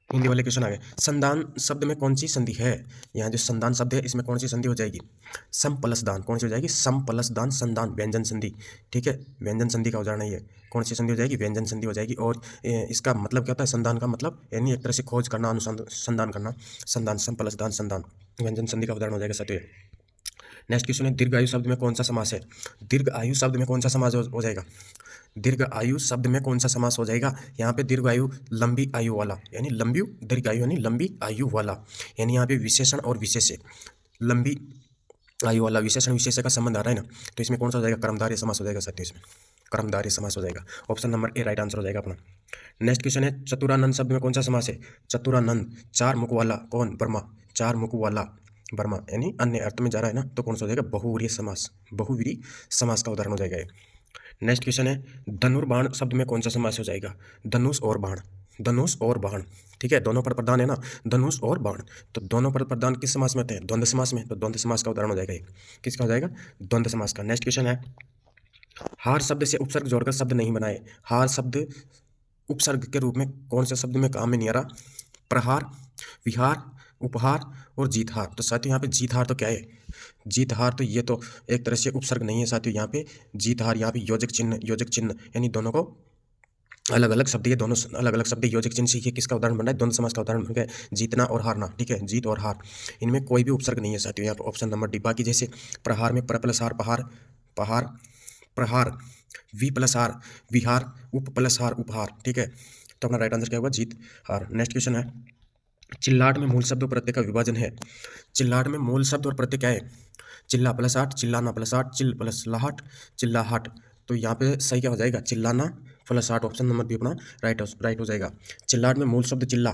हिंदी वाले क्वेश्चन आ गए। संदान शब्द में कौन सी संधि है? यहाँ जो संदान शब्द है इसमें कौन सी संधि हो जाएगी? सम प्लस दान। कौन सी हो जाएगी? सम प्लस दान, संदान, व्यंजन संधि। ठीक है, व्यंजन संधि का उदाहरण है ये। कौन सी संधि हो जाएगी? व्यंजन संधि हो जाएगी। और इसका मतलब क्या होता है? संदान का मतलब यानी एक तरह से खोज करना, अनुसंधान करना। संदान, सम प्लस दान, संदान, व्यंजन संधि का उदाहरण हो जाएगा साथियों। नेक्स्ट क्वेश्चन है, दीर्घ आयु शब्द में कौन सा समास है? दीर्घ आयु शब्द में कौन सा समास हो जाएगा? दीर्घ आयु शब्द में कौन सा समास हो जाएगा? यहाँ पे दीर्घ आयु लंबी आयु वाला, यानी लंबी दीर्घ आयु यानी लंबी आयु वाला, यानी यहाँ पे विशेषण और विशेष्य, लंबी आयु वाला विशेषण विशेष्य का संबंध आ रहा है ना, तो इसमें कौन सा हो जाएगा? कर्मधारय समास हो जाएगा साथियों, इसमें कर्मधारय समास हो जाएगा। Option number A right answer हो जाएगा अपना। नेक्स्ट क्वेश्चन है, चतुरानंद शब्द में कौन सा समास है? चतुरानंद, 4 मुख वाला, कौन? ब्रह्मा, 4 मुख वाला ब्रह्मा, यानी अन्य अर्थ में जा रहा है ना, तो कौन सा हो जाएगा? बहुवीर्य समास, बहुवीर्य समास का उदाहरण हो जाएगा ये। नेक्स्ट क्वेश्चन है, धनुर्बाण शब्द में कौन सा समास हो जाएगा? धनुष और बाण, धनुष और बाण। ठीक है, दोनों पद प्रधान है ना, धनुष और बाण। तो दोनों पद प्रधान किस समास में होते हैं? द्वंद्व समास में। तो द्वंद्व समास का उदाहरण हो जाएगा ये। किसका हो जाएगा? द्वंद्व समास का। नेक्स्ट क्वेश्चन है, हार शब्द से उपसर्ग जोड़कर शब्द नहीं बनाए। हार शब्द उपसर्ग के रूप में कौन से शब्द में काम में नहीं आ रहा? प्रहार, विहार, उपहार और जीतहार। तो साथियों यहाँ पे जीतहार तो क्या है? जीतहार तो ये तो एक तरह से उपसर्ग नहीं है साथियों, यहाँ पे जीतहार, यहाँ पे योजक चिन्ह, योजक चिन्ह, यानी दोनों को अलग अलग शब्द, ये दोनों अलग अलग शब्द योजक चिन्ह से ये किसका उदाहरण बन रहा है? द्वंद्व समास का उदाहरण बन गया, जीतना और हारना। ठीक है, जीत और हार, इनमें कोई भी उपसर्ग नहीं है साथियों यहाँ पे। Option number D. बाकी जैसे प्रहार में पर प्लस हार, पहार, पहार, प्रहार, वी प्लस हार, विहार, उप प्लस हार, उपहार। ठीक है, तो अपना राइट आंसर क्या होगा? जीत हार। नेक्स्ट क्वेश्चन है, चिल्लाट में मूल शब्द और प्रत्यय का विभाजन है। चिल्लाट में मूल शब्द और प्रत्यय क्या है? चिल्ला प्लस आट, चिल्लाना प्लस आट, चिल प्लस लाहट, चिल्लाहट। तो यहाँ पे सही क्या हो जाएगा? चिल्लाना प्लस आट। ऑप्शन नंबर बी अपना राइट हो जाएगा। चिल्लाट में मूल शब्द चिल्ला,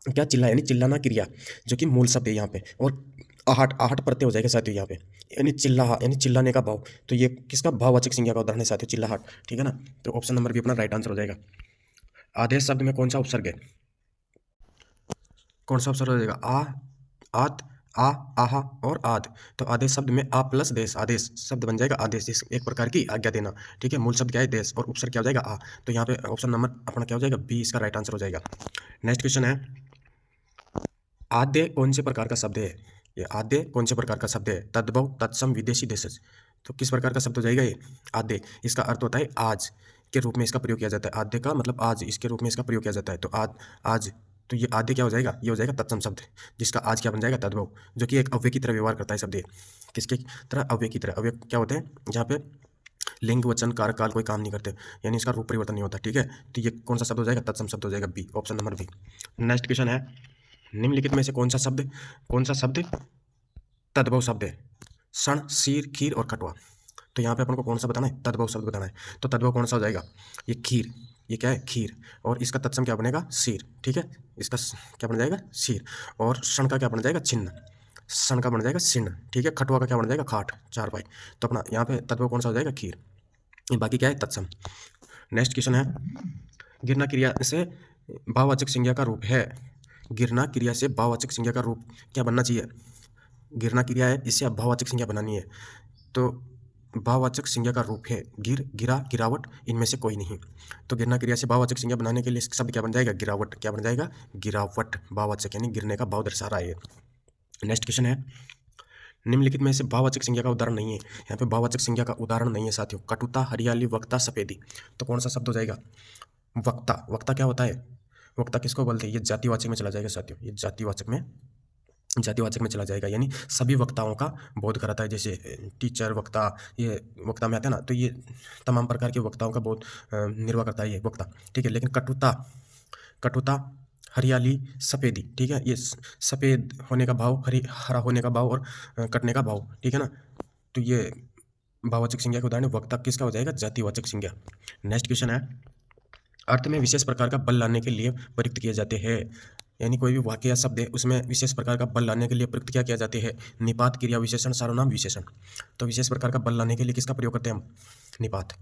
क्या? चिल्ला यानी चिल्लाना क्रिया, जो कि मूल शब्द है यहाँ पे। और आहट, आहट प्रत्यय हो जाएगा साथियों यहाँ पे, यानी चिल्ला यानी चिल्लाने का भाव। तो ये किसका? भाववाचक संज्ञा का उदाहरण है साथियों, चिल्लाहट। ठीक है ना, तो ऑप्शन नंबर बी अपना राइट आंसर हो जाएगा। आदेश शब्द में कौन सा उपसर्ग है? कौन सा उपसर्ग हो जाएगा? आ, आत, आ, आहा और आद। तो आदेश शब्द में आ प्लस देश, आदेश शब्द बन जाएगा आदेश, एक प्रकार की आज्ञा देना। ठीक है, मूल शब्द क्या है? देश, और उपसर्ग क्या हो जाएगा? आ। तो यहाँ पे ऑप्शन नंबर अपना क्या हो जाएगा? बी इसका राइट आंसर हो जाएगा। नेक्स्ट क्वेश्चन है, आद्य कौन से प्रकार का शब्द है? ये आद्य कौन से प्रकार का शब्द है? तद्भव, तत्सम, विदेशी, देशज। तो किस प्रकार का शब्द हो जाएगा ये? आद्य। इसका अर्थ होता है आज के रूप में इसका प्रयोग किया जाता है। आद्य का मतलब आज, इसके रूप में इसका प्रयोग किया जाता है। तो आज, तो ये आद्य क्या हो जाएगा? ये हो जाएगा तत्सम शब्द, जिसका आज क्या बन जाएगा? तद्भव, जो कि एक अव्यय की तरह व्यवहार करता है शब्द। किसके तरह? अव्यय की तरह। अव्यय क्या होते हैं? जहाँ पे लिंग वचन कारक काल कोई काम नहीं करते, यानी इसका रूप परिवर्तन नहीं होता। ठीक है, तो ये कौन सा शब्द हो जाएगा? तत्सम शब्द हो जाएगा, B, option number B. Next question है, निम्नलिखित में से कौन सा शब्द तद्भव शब्द है? षण, शीर, खीर और खटवा। तो यहाँ पे अपन को कौन सा बताना है? तद्भव शब्द बताना है। तो तद्भव कौन सा हो जाएगा? ये खीर, ये क्या है? खीर। और इसका तत्सम क्या बनेगा? शीर। ठीक है, इसका क्या बन जाएगा? शीर। और षण का क्या बन जाएगा? छिन्न। षण का बन जाएगा छिन्न। ठीक है, खटवा का क्या बन जाएगा? खाट, चारपाई। तो अपना यहाँ पे तद्भव कौन सा हो जाएगा? खीर। ये बाकी क्या है? तत्सम। नेक्स्ट क्वेश्चन है, गिरना क्रिया से भाववाचक संज्ञा का रूप है। गिरना क्रिया से भाववाचक संज्ञा का रूप क्या बनना चाहिए? गिरना क्रिया है, इससे अब भाववाचक संज्ञा बनानी है। तो भाववाचक संज्ञा का रूप है गिर, गिरा, गिरावट, इनमें से कोई नहीं। तो गिरना क्रिया से भाववाचक संज्ञा बनाने के लिए शब्द क्या बन जाएगा? गिरावट। क्या बन जाएगा? गिरावट। भाववाचक यानी गिरने का भाव दर्शा रहा है। नेक्स्ट क्वेश्चन है, निम्नलिखित में से भाववाचक संज्ञा का उदाहरण नहीं है। यहाँ पे भाववाचक संज्ञा का उदाहरण नहीं है साथियों। कटुता, हरियाली, वक्ता, सफेदी। तो कौन सा शब्द हो जाएगा? वक्ता। वक्ता क्या होता है? वक्ता किसको बोलते हैं? ये जातिवाचक में चला जाएगा साथियों, ये जातिवाचक में चला जाएगा, यानी सभी वक्ताओं का बोध कराता है। जैसे टीचर, वक्ता, ये वक्ता में आता है ना, तो ये तमाम प्रकार के वक्ताओं का बोध निर्वाह करता है ये वक्ता। ठीक है, लेकिन कटुता, हरियाली, सफेदी, ठीक है, ये सफ़ेद होने का भाव, हरा होने का भाव और कटने का भाव। ठीक है ना, तो ये भाववाचक संज्ञा के उदाहरण। वक्ता किसका हो जाएगा? जातिवाचक संज्ञा। नेक्स्ट क्वेश्चन है, अर्थ में विशेष प्रकार का बल लाने के लिए प्रयुक्त किए जाते हैं। यानी कोई भी वाक्य या शब्द है उसमें विशेष प्रकार का बल लाने के लिए प्रयुक्त क्या किया जाते हैं? निपात, क्रिया विशेषण, सार्वनाम, विशेषण। तो विशेष प्रकार का बल लाने के लिए किसका प्रयोग करते हैं हम? निपात।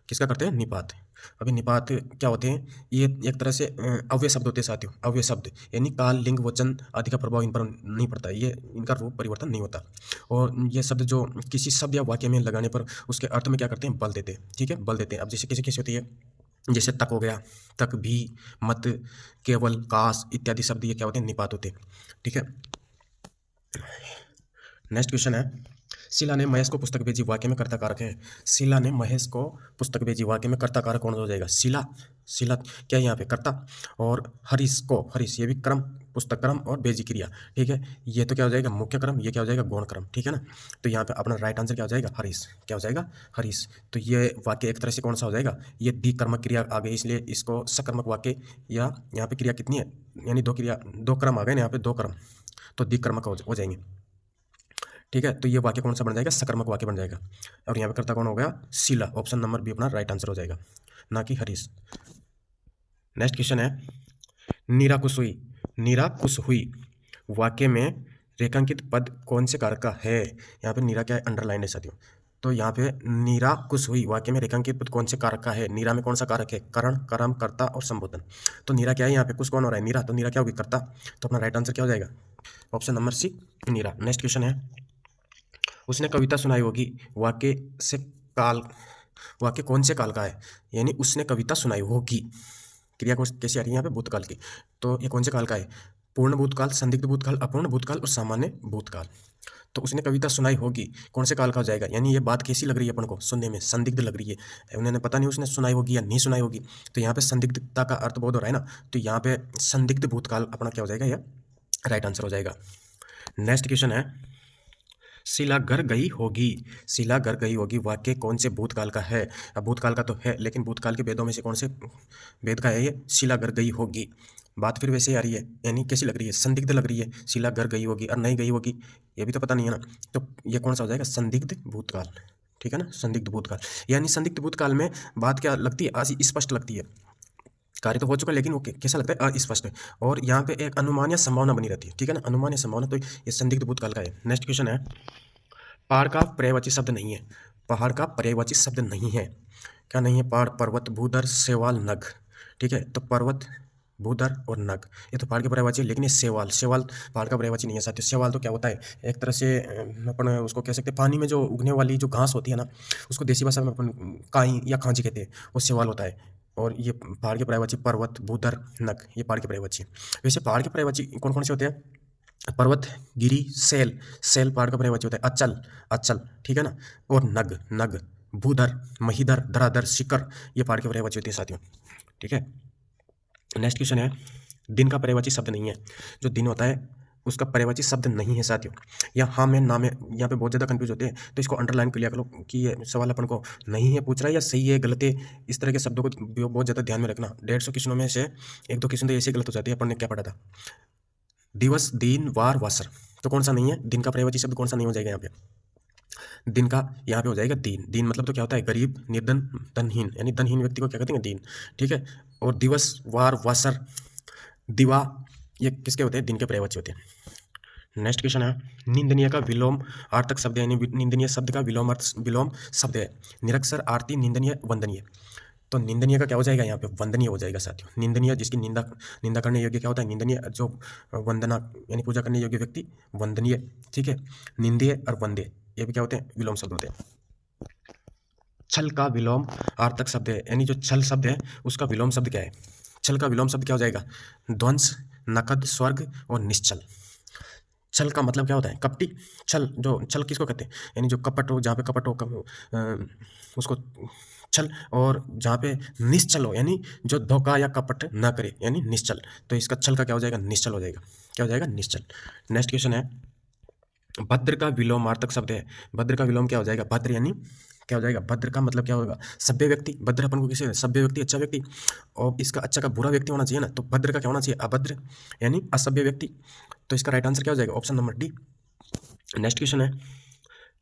किसका करते हैं? निपात। अभी निपात क्या होते हैं? ये एक तरह से अव्यय शब्द होते हैं साथियों। अव्यय शब्द यानी काल, लिंग, वचन आदि का प्रभाव इन पर नहीं पड़ता है, ये इनका रूप परिवर्तन नहीं होता। और ये शब्द जो किसी शब्द या वाक्य में लगाने पर उसके अर्थ में क्या करते हैं? बल देते हैं। ठीक है, बल देते हैं। अब जैसे किसी होती है, जैसे तक हो गया, तक, भी, मत, केवल, काश इत्यादि शब्द ये क्या होते हैं? निपात होते हैं। ठीक है, नेक्स्ट क्वेश्चन है, शीला ने महेश को पुस्तक भेजी वाक्य में कर्ता कारक है। शीला ने महेश को पुस्तक भेजी वाक्य में कर्ता कारक कौन हो जाएगा? शीला क्या है यहाँ पे? कर्ता। और हरीश ये भी क्रम, पुस्तक क्रम और भेजी क्रिया। ठीक है, ये तो क्या हो जाएगा? मुख्य क्रम। ये क्या हो जाएगा? गौण क्रम। ठीक है ना, तो यहाँ पे अपना राइट आंसर क्या हो जाएगा? हरीश। क्या हो जाएगा? हरीश। तो ये वाक्य एक तरह से कौन सा हो जाएगा? ये द्विकर्मक क्रिया आ गई, इसलिए इसको सकर्मक वाक्य, या यहाँ पे क्रिया कितनी है? यानी दो क्रम आ गए ना यहाँ पे, दो क्रम, तो द्विकर्मक हो जाएंगे। ठीक है, तो ये वाक्य कौन सा बन जाएगा? सकर्मक वाक्य बन जाएगा। और यहाँ पे कर्ता कौन हो गया? शीला। ऑप्शन नंबर बी अपना राइट आंसर हो जाएगा, ना कि हरीश। नेक्स्ट क्वेश्चन है, नीरा खुश हुई वाक्य में रेखांकित पद कौन से कारक का है? यहाँ पे नीरा क्या है? अंडरलाइन है साथियों। तो यहाँ पे नीरा खुश हुई वाक्य में रेखांकित पद कौन से कारक का है? नीरा में कौन सा कारक है? करण, कर्म, कर्ता और संबोधन। तो नीरा क्या है? यहाँ पे खुश कौन हो रहा है? नीरा। तो नीरा क्या होगी? कर्ता। तो अपना राइट आंसर क्या हो जाएगा? ऑप्शन नंबर सी, नीरा। नेक्स्ट क्वेश्चन है, उसने कविता सुनाई होगी वाक्य कौन से काल का है? यानी उसने कविता सुनाई होगी, क्रिया कैसी आ रही है यहाँ पे? भूतकाल की। तो ये कौन से काल का है? पूर्ण भूतकाल, संदिग्ध भूतकाल, अपूर्ण भूतकाल और सामान्य भूतकाल। तो उसने कविता सुनाई होगी कौन से काल का हो जाएगा? यानी ये बात कैसी लग रही है अपन को? सुनने में संदिग्ध लग रही है, उन्होंने पता नहीं उसने सुनाई होगी या नहीं सुनाई होगी। तो यहाँ पे संदिग्धता का अर्थ बोध हो रहा है ना, तो यहाँ पे संदिग्ध भूतकाल अपना क्या हो जाएगा? यह राइट आंसर हो जाएगा। नेक्स्ट क्वेश्चन है, शीला घर गई होगी वाक्य कौन से भूतकाल का है? अब भूतकाल का तो है, लेकिन भूतकाल के वेदों में से कौन से वेद का है ये? शीला घर गई होगी। बात फिर वैसे ही आ रही है, यानी कैसी लग रही है? संदिग्ध लग रही है। शीला घर गई होगी और नहीं गई होगी, ये भी तो पता नहीं है ना, तो ये कौन सा हो जाएगा? संदिग्ध भूतकाल। ठीक है ना, संदिग्ध भूतकाल। यानी संदिग्ध भूतकाल में बात क्या लगती है? स्पष्ट लगती है, कार्य तो हो चुका लेकिन वो कैसा लगता है? अस्पष्ट। और यहाँ पे एक अनुमान या संभावना बनी रहती है। ठीक है ना, अनुमान या संभावना, तो ये संदिग्ध भूतकाल का है। नेक्स्ट क्वेश्चन है, पहाड़ का पर्यायवाची शब्द नहीं है। पहाड़ का पर्यायवाची शब्द नहीं है, क्या नहीं है? पहाड़, पर्वत, भूधर, शैवाल, नग। ठीक है, तो पर्वत, भूधर और नग ये तो पहाड़ के पर्यायवाची है, लेकिन ये शैवाल पहाड़ का पर्यायवाची नहीं है साथियों। शैवाल तो क्या होता है? एक तरह से अपन उसको कह सकते हैं, पानी में जो उगने वाली जो घास होती है ना, उसको देसी भाषा में अपन काई या खांजी कहते हैं, वो शैवाल होता है। और ये पहाड़ के पर्यायवाची पर्वत, भूधर, नग ये पहाड़ के पर्यायवाची। वैसे पहाड़ के पर्यायवाची कौन कौन से होते हैं? पर्वत, गिरी, सैल पहाड़ का पर्यायवाची होता है। अचल, ठीक है ना, और नग, भूधर, महीधर, धराधर, शिखर ये पहाड़ के पर्यायवाची होते हैं साथियों। ठीक है, नेक्स्ट क्वेश्चन है, दिन का पर्यायवाची शब्द नहीं है। जो दिन होता है उसका पर्यायवाची शब्द नहीं है साथियों। या हाँ में ना में यहाँ पे बहुत ज़्यादा कंफ्यूज होते हैं, तो इसको अंडरलाइन कर लिया करो कि ये सवाल अपन को नहीं है पूछ रहा है या सही है गलत है। इस तरह के शब्दों को बहुत ज़्यादा ध्यान में रखना। 150 क्वेश्चनों में से 1-2 क्वेश्चन तो ऐसे गलत हो जाते हैं। अपन ने क्या पढ़ा था, दिवस, दिन, वार, वासर, तो कौन सा नहीं है? दिन का पर्यायवाची शब्द कौन सा नहीं हो जाएगा यहाँ पे? दिन का यहाँ पे हो जाएगा दीन। दीन मतलब तो क्या होता है? गरीब, निर्धन, धनहीन, यानी धनहीन व्यक्ति को क्या कहते हैं? दीन। ठीक है। और दिवस, वार, वासर, दिवा, ये किसके होते हैं? दिन के पर्यायवाची होते हैं। नेक्स्ट क्वेश्चन है, निंदनीय का विलोम आर्थक शब्द है, यानी निंदनीय शब्द का विलोम शब्द है। निरक्षर, आरती, निंदनीय, वंदनीय। तो निंदनीय का क्या हो जाएगा यहाँ पे? वंदनीय हो जाएगा साथियों। निंदनीय जिसकी निंदा करने योग्य क्या होता है? निंदनीय। जो वंदना यानी पूजा करने योग्य व्यक्ति वंदनीय। ठीक है। निंदीय और वंदे ये भी क्या होते हैं? विलोम शब्द होते हैं। छल का विलोम आर्थक शब्द है, यानी जो छल शब्द है उसका विलोम शब्द क्या है? छल का विलोम शब्द क्या हो जाएगा? ध्वंस, नकद, स्वर्ग और निश्चल। छल का मतलब क्या होता है? कपटी। छल, जो छल किसको कहते हैं? यानी जो कपट हो, जहाँ पे कपट हो उसको छल, और जहाँ पे निश्चल हो यानी जो धोखा या कपट ना करे यानी निश्चल, तो इसका छल का क्या हो जाएगा? निश्चल हो जाएगा। क्या हो जाएगा? निश्चल। नेक्स्ट क्वेश्चन है, भद्र का विलोमार्थक शब्द है। भद्र का विलोम क्या हो जाएगा? भद्र यानी क्या हो जाएगा? भद्र का मतलब क्या होगा? सभ्य व्यक्ति। भद्र अपन को किसे? सभ्य व्यक्ति, अच्छा व्यक्ति। और इसका अच्छा का बुरा व्यक्ति होना चाहिए ना, तो भद्र का क्या होना चाहिए? अभद्र यानी असभ्य व्यक्ति। तो इसका राइट आंसर क्या हो जाएगा? Option number D. Next question है,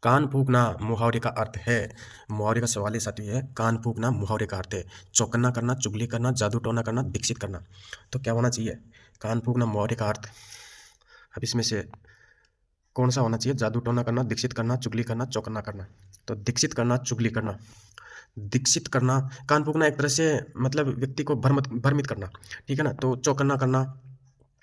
कान फूकना मुहावरे का अर्थ है। मुहावरे का सवाल है साथियों, है कान फूकना मुहावरे का अर्थ है। चौकन्ना करना, चुगली करना, जादू टोना करना, दीक्षित करना। तो क्या होना चाहिए? कान फूकना मुहावरे का अर्थ। अब इसमें से कौन सा होना चाहिए? जादू टोना करना, दीक्षित करना, चुगली करना, चौकन्ना करना। तो दीक्षित करना, चुगली करना, दीक्षित करना। कान फूकना एक तरह से मतलब व्यक्ति को भ्रमित करना। ठीक है ना। तो चौकन्ना करना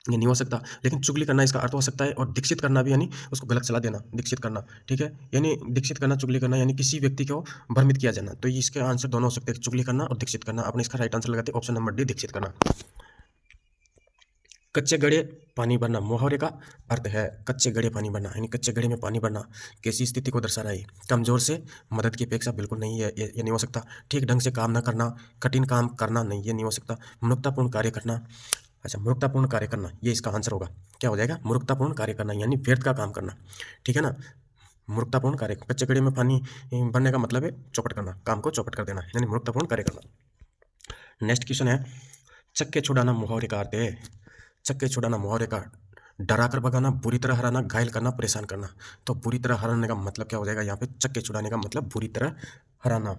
ये नहीं हो सकता, लेकिन चुगली करना इसका अर्थ हो सकता है। और दीक्षित करना भी यानी उसको गलत सलाह देना, दीक्षित करना। ठीक है। यानी दीक्षित करना, चुगली करना यानी किसी व्यक्ति को भ्रमित किया जाना। तो इसके आंसर दोनों हो सकते हैं, चुगली करना और दीक्षित करना। आपने इसका राइट आंसर लगाते ऑप्शन नंबर डी, दीक्षित करना। कच्चे गड्ढे पानी भरना मुहावरे का अर्थ है। कच्चे गड्ढे पानी भरना यानी कच्चे गड्ढे में पानी भरना कैसी स्थिति को दर्शा रहा है? कमजोर से मदद की अपेक्षा बिल्कुल नहीं है, ये नहीं हो सकता। ठीक ढंग से काम ना करना, कठिन काम करना, नहीं ये नहीं हो सकता। मूर्खतापूर्ण कार्य करना, अच्छा मूर्खतापूर्ण कार्य करना ये इसका आंसर होगा। क्या हो जाएगा? मूर्खतापूर्ण कार्य करना यानी व्यर्थ का काम करना। ठीक है ना। मूर्खतापूर्ण कार्य, कच्चे गड्ढे में पानी भरने का मतलब है चौपट करना, काम को चौपट कर देना यानी मूर्खतापूर्ण कार्य करना। नेक्स्ट क्वेश्चन है, चक्के छुड़ाना मुहावरे का अर्थ है। चक्के छुड़ाना मुहावरे का, डरा कर भगाना, बुरी तरह हराना, घायल करना, परेशान करना। तो बुरी तरह हराने का मतलब क्या हो जाएगा? यहाँ पे चक्के छुड़ाने का मतलब बुरी तरह हराना,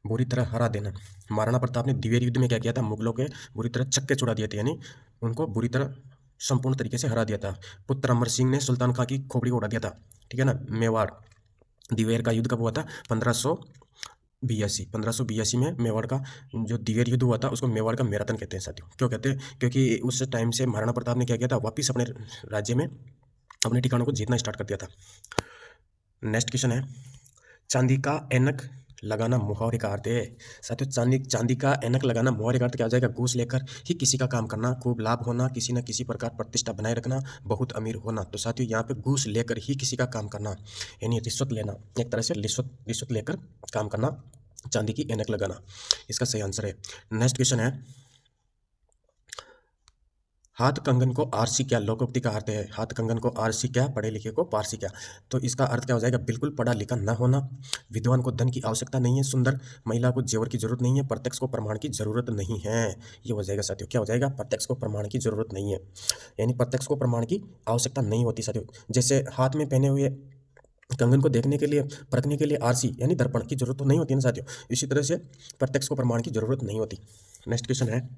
बुरी तरह हरा देना। महाराणा प्रताप ने दिवेर युद्ध में क्या किया था? मुगलों के बुरी तरह चक्के छुड़ा दिए थे, यानी उनको बुरी तरह संपूर्ण तरीके से हरा दिया था। पुत्र अमर सिंह ने सुल्तान खां की खोपड़ी को उड़ा दिया था। ठीक है ना। मेवाड़, दिवेर का युद्ध कब हुआ था? 1582 में मेवाड़ का जो दिवेर युद्ध हुआ था उसको मेवाड़ का मैराथन कहते हैं साथियों। क्यों कहते हैं? क्योंकि उस टाइम से महाराणा प्रताप ने क्या किया था? वापिस अपने राज्य में अपने ठिकानों को जीतना स्टार्ट कर दिया था। नेक्स्ट क्वेश्चन है, चांदी का ऐनक लगाना मुहावरे का अर्थ है। साथियों चांदी का ऐनक लगाना मुहावरे का अर्थ क्या हो जाएगा? घूस लेकर ही किसी का काम करना, खूब लाभ होना, किसी न किसी प्रकार प्रतिष्ठा बनाए रखना, बहुत अमीर होना। तो साथियों यहाँ पे घूस लेकर ही किसी का काम करना यानी रिश्वत लेना, एक तरह से रिश्वत लेकर काम करना, चांदी की ऐनक लगाना इसका सही आंसर है। नेक्स्ट क्वेश्चन है, हाथ कंगन को आरसी क्या लोकोक्ति का अर्थ है। हाथ कंगन को आरसी क्या, पढ़े लिखे को पारसी क्या। तो इसका अर्थ क्या हो जाएगा? बिल्कुल पढ़ा लिखा न होना, विद्वान को धन की आवश्यकता नहीं है, सुंदर महिला को जेवर की जरूरत नहीं है, प्रत्यक्ष को प्रमाण की जरूरत नहीं है। ये हो जाएगा साथियों। क्या हो जाएगा? प्रत्यक्ष को प्रमाण की जरूरत नहीं है, यानी प्रत्यक्ष को प्रमाण की आवश्यकता नहीं होती साथियों। जैसे हाथ में पहने हुए कंगन को देखने के लिए, परखने के लिए आरसी यानी दर्पण की जरूरत तो नहीं होती ना साथियों। इसी तरह से प्रत्यक्ष को प्रमाण की जरूरत नहीं होती। नेक्स्ट क्वेश्चन है,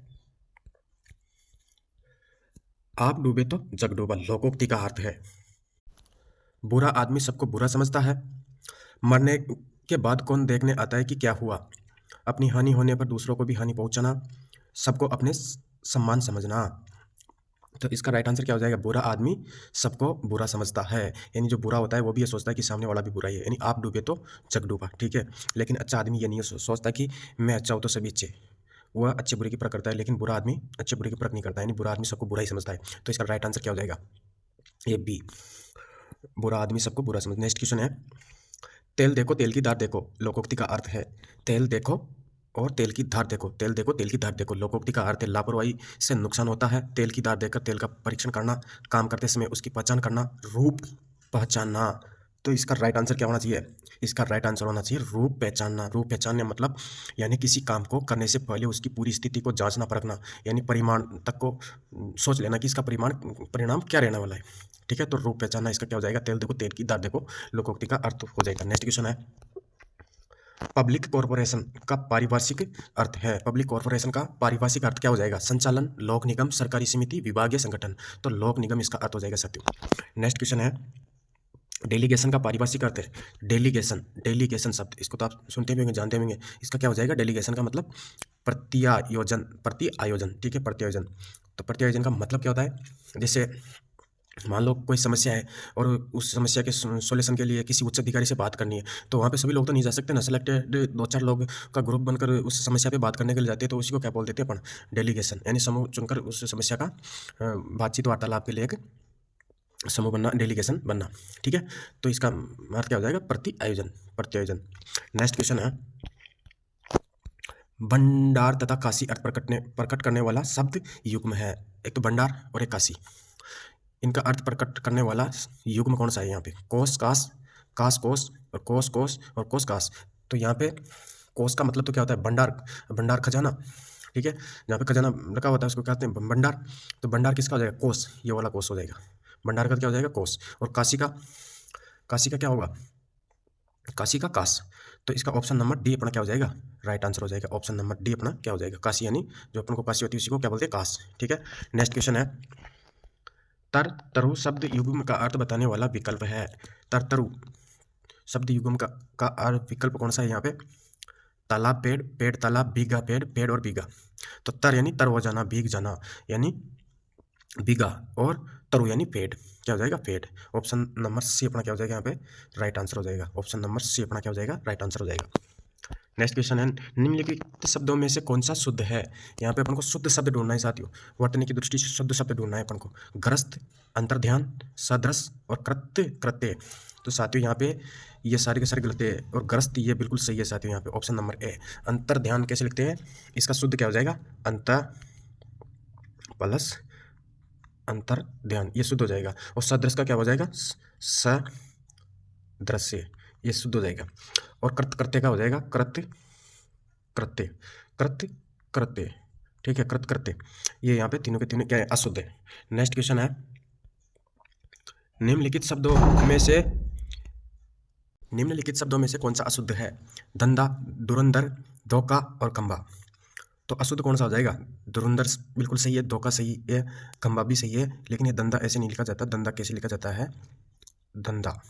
आप डूबे तो जग डूबा लोकोक्ति का अर्थ है। बुरा आदमी सबको बुरा समझता है, मरने के बाद कौन देखने आता है कि क्या हुआ, अपनी हानि होने पर दूसरों को भी हानि पहुंचाना, सबको अपने सम्मान समझना। तो इसका राइट आंसर क्या हो जाएगा? बुरा आदमी सबको बुरा समझता है, यानी जो बुरा होता है वो भी ये सोचता है कि सामने वाला भी बुरा ही है, यानी आप डूबे तो जग डूबा। ठीक है। लेकिन अच्छा आदमी ये नहीं सोचता कि मैं अच्छा हूँ तो सभी अच्छे, वह अच्छे बुरे की परख करता है, लेकिन बुरा आदमी अच्छे बुरे की परख नहीं करता, यानी बुरा आदमी सबको बुरा ही समझता है। तो इसका राइट आंसर क्या हो जाएगा? ये बी, बुरा आदमी सबको बुरा समझ। नेक्स्ट क्वेश्चन है, तेल देखो तेल की धार देखो लोकोक्ति का अर्थ है। तेल देखो और तेल की धार देखो, तेल देखो, तेल की धार देखो। लोकोक्ति का अर्थ है लापरवाही से नुकसान होता है। तेल की धार देखकर तेल का परीक्षण करना, काम करते समय उसकी पहचान करना, रूप पहचानना। तो इसका राइट आंसर क्या होना चाहिए? इसका राइट आंसर होना चाहिए रूप पहचानना। रूप पहचानने मतलब यानी किसी काम को करने से पहले उसकी पूरी स्थिति को जांचना परखना, यानी परिमाण तक को सोच लेना कि इसका परिणाम क्या रहने वाला है। ठीक है, तो रूप पहचानना इसका क्या हो जाएगा? तेल देखो, तेल की धार देखो, लोकोक्ति का अर्थ हो जाएगा। नेक्स्ट क्वेश्चन है, पब्लिक कॉर्पोरेशन का पारिभाषिक अर्थ है। पब्लिक कॉर्पोरेशन का पारिभाषिक अर्थ क्या हो जाएगा? संचालन, लोक निगम, सरकारी समिति, विभागीय संगठन। तो लोक निगम इसका अर्थ हो जाएगा साथियों। नेक्स्ट क्वेश्चन है, डेलीगेशन का पारिभाषिक अर्थ है। डेलीगेशन, डेलीगेशन शब्द इसको तो आप सुनते भी होंगे, जानते होंगे। इसका क्या हो जाएगा? डेलीगेशन का मतलब प्रत्यायोजन, प्रत्यायोजन। ठीक है, प्रत्यायोजन। तो प्रत्यायोजन का मतलब क्या होता है? जैसे मान लो कोई समस्या है और उस समस्या के सॉल्यूशन के लिए किसी उच्च अधिकारी से बात करनी है, तो वहाँ पे सभी लोग तो नहीं जा सकते ना। सेलेक्टेड 2-4 लोग का ग्रुप बनकर उस समस्या पे बात करने के लिए जाते हैं, तो उसी को क्या बोल देते हैं अपन? डेलीगेशन। यानी समूह चुनकर उस समस्या का बातचीत वार्तालाप के लिए एक समूह बनना, डेलीगेशन बनना। ठीक है, तो इसका अर्थ क्या हो जाएगा? प्रत्यायोजन, प्रत्यायोजन। नेक्स्ट क्वेश्चन है, भंडार तथा काशी अर्थ प्रकट करने वाला शब्द युग्म है। एक तो भंडार और एक काशी, इनका अर्थ प्रकट करने वाला युग्म कौन सा है? यहाँ पे कोस कास, कास कोस, और कोस कोस, और कोस कास। तो यहाँ पे कोस का मतलब तो क्या होता है? भंडार, भंडार खजाना। ठीक है, जहाँ पे खजाना रखा होता है उसको कहते हैं भंडार। तो भंडार किसका हो जाएगा? कोस, ये वाला कोस हो जाएगा। भंडार का क्या हो जाएगा? कोस। और काशी का, काशी का क्या होगा? काशी का काश। तो इसका ऑप्शन नंबर डी अपना क्या हो जाएगा? राइट आंसर हो जाएगा। ऑप्शन नंबर डी अपना क्या हो जाएगा? काशी, यानी जो अपन को काशी होती है उसी को क्या बोलते हैं? काश। ठीक है, नेक्स्ट क्वेश्चन है, तरतरु शब्द युग्म का अर्थ बताने वाला विकल्प है। तरतरु शब्द युग्म का अर्थ विकल्प कौन सा है यहाँ पे? तालाब, पेड़, पेड़ तालाब, भीगा पेड़, पेड़ और भीगा। तो तर यानी तर हो जाना, भीग जाना यानी भीगा, और तरु यानी पेड़, क्या हो जाएगा? पेड़। ऑप्शन नंबर सी अपना क्या हो जाएगा यहाँ पे? राइट आंसर हो जाएगा। ऑप्शन नंबर सी अपना क्या हो जाएगा? राइट आंसर हो जाएगा। नेक्स्ट क्वेश्चन है, निम्नलिखित शब्दों में से कौन सा शुद्ध है? यहाँ पे अपन को शुद्ध शब्द ढूंढना है साथियों। वर्तनी की दृष्टि से शुद्ध शब्द ढूंढना है अपन को। ग्रस्त, अंतर्ध्यान, सदृश और कृत्य, कृत्य। तो साथियों यहाँ पे ये सारे के सारे गलत है, और ग्रस्त ये बिल्कुल सही है साथियों। यहाँ पे ऑप्शन नंबर ए। अंतर्ध्यान कैसे लिखते हैं? इसका शुद्ध क्या हो जाएगा? अंतर प्लस अंतर ध्यान, ये शुद्ध हो जाएगा। और सदृश का क्या हो जाएगा? सदृश्य, ये शुद्ध हो जाएगा। और कृत्य, कृत्य का हो जाएगा? कृत्य, कृत्य, कृत्य, कृत्य। ठीक है, कृत्य, कृत्य। ये यहाँ पे तीनों के तीनों क्या है? अशुद्ध है। नेक्स्ट क्वेश्चन है, निम्नलिखित शब्दों में से कौन सा अशुद्ध है? धंधा, धुरंधर, धोखा और खंबा। तो अशुद्ध कौन सा हो जाएगा? धुरंधर बिल्कुल सही है, धोखा सही है, खंबा भी सही है, लेकिन ये धंधा ऐसे नहीं लिखा जाता। धंधा कैसे लिखा जाता है? धंधा।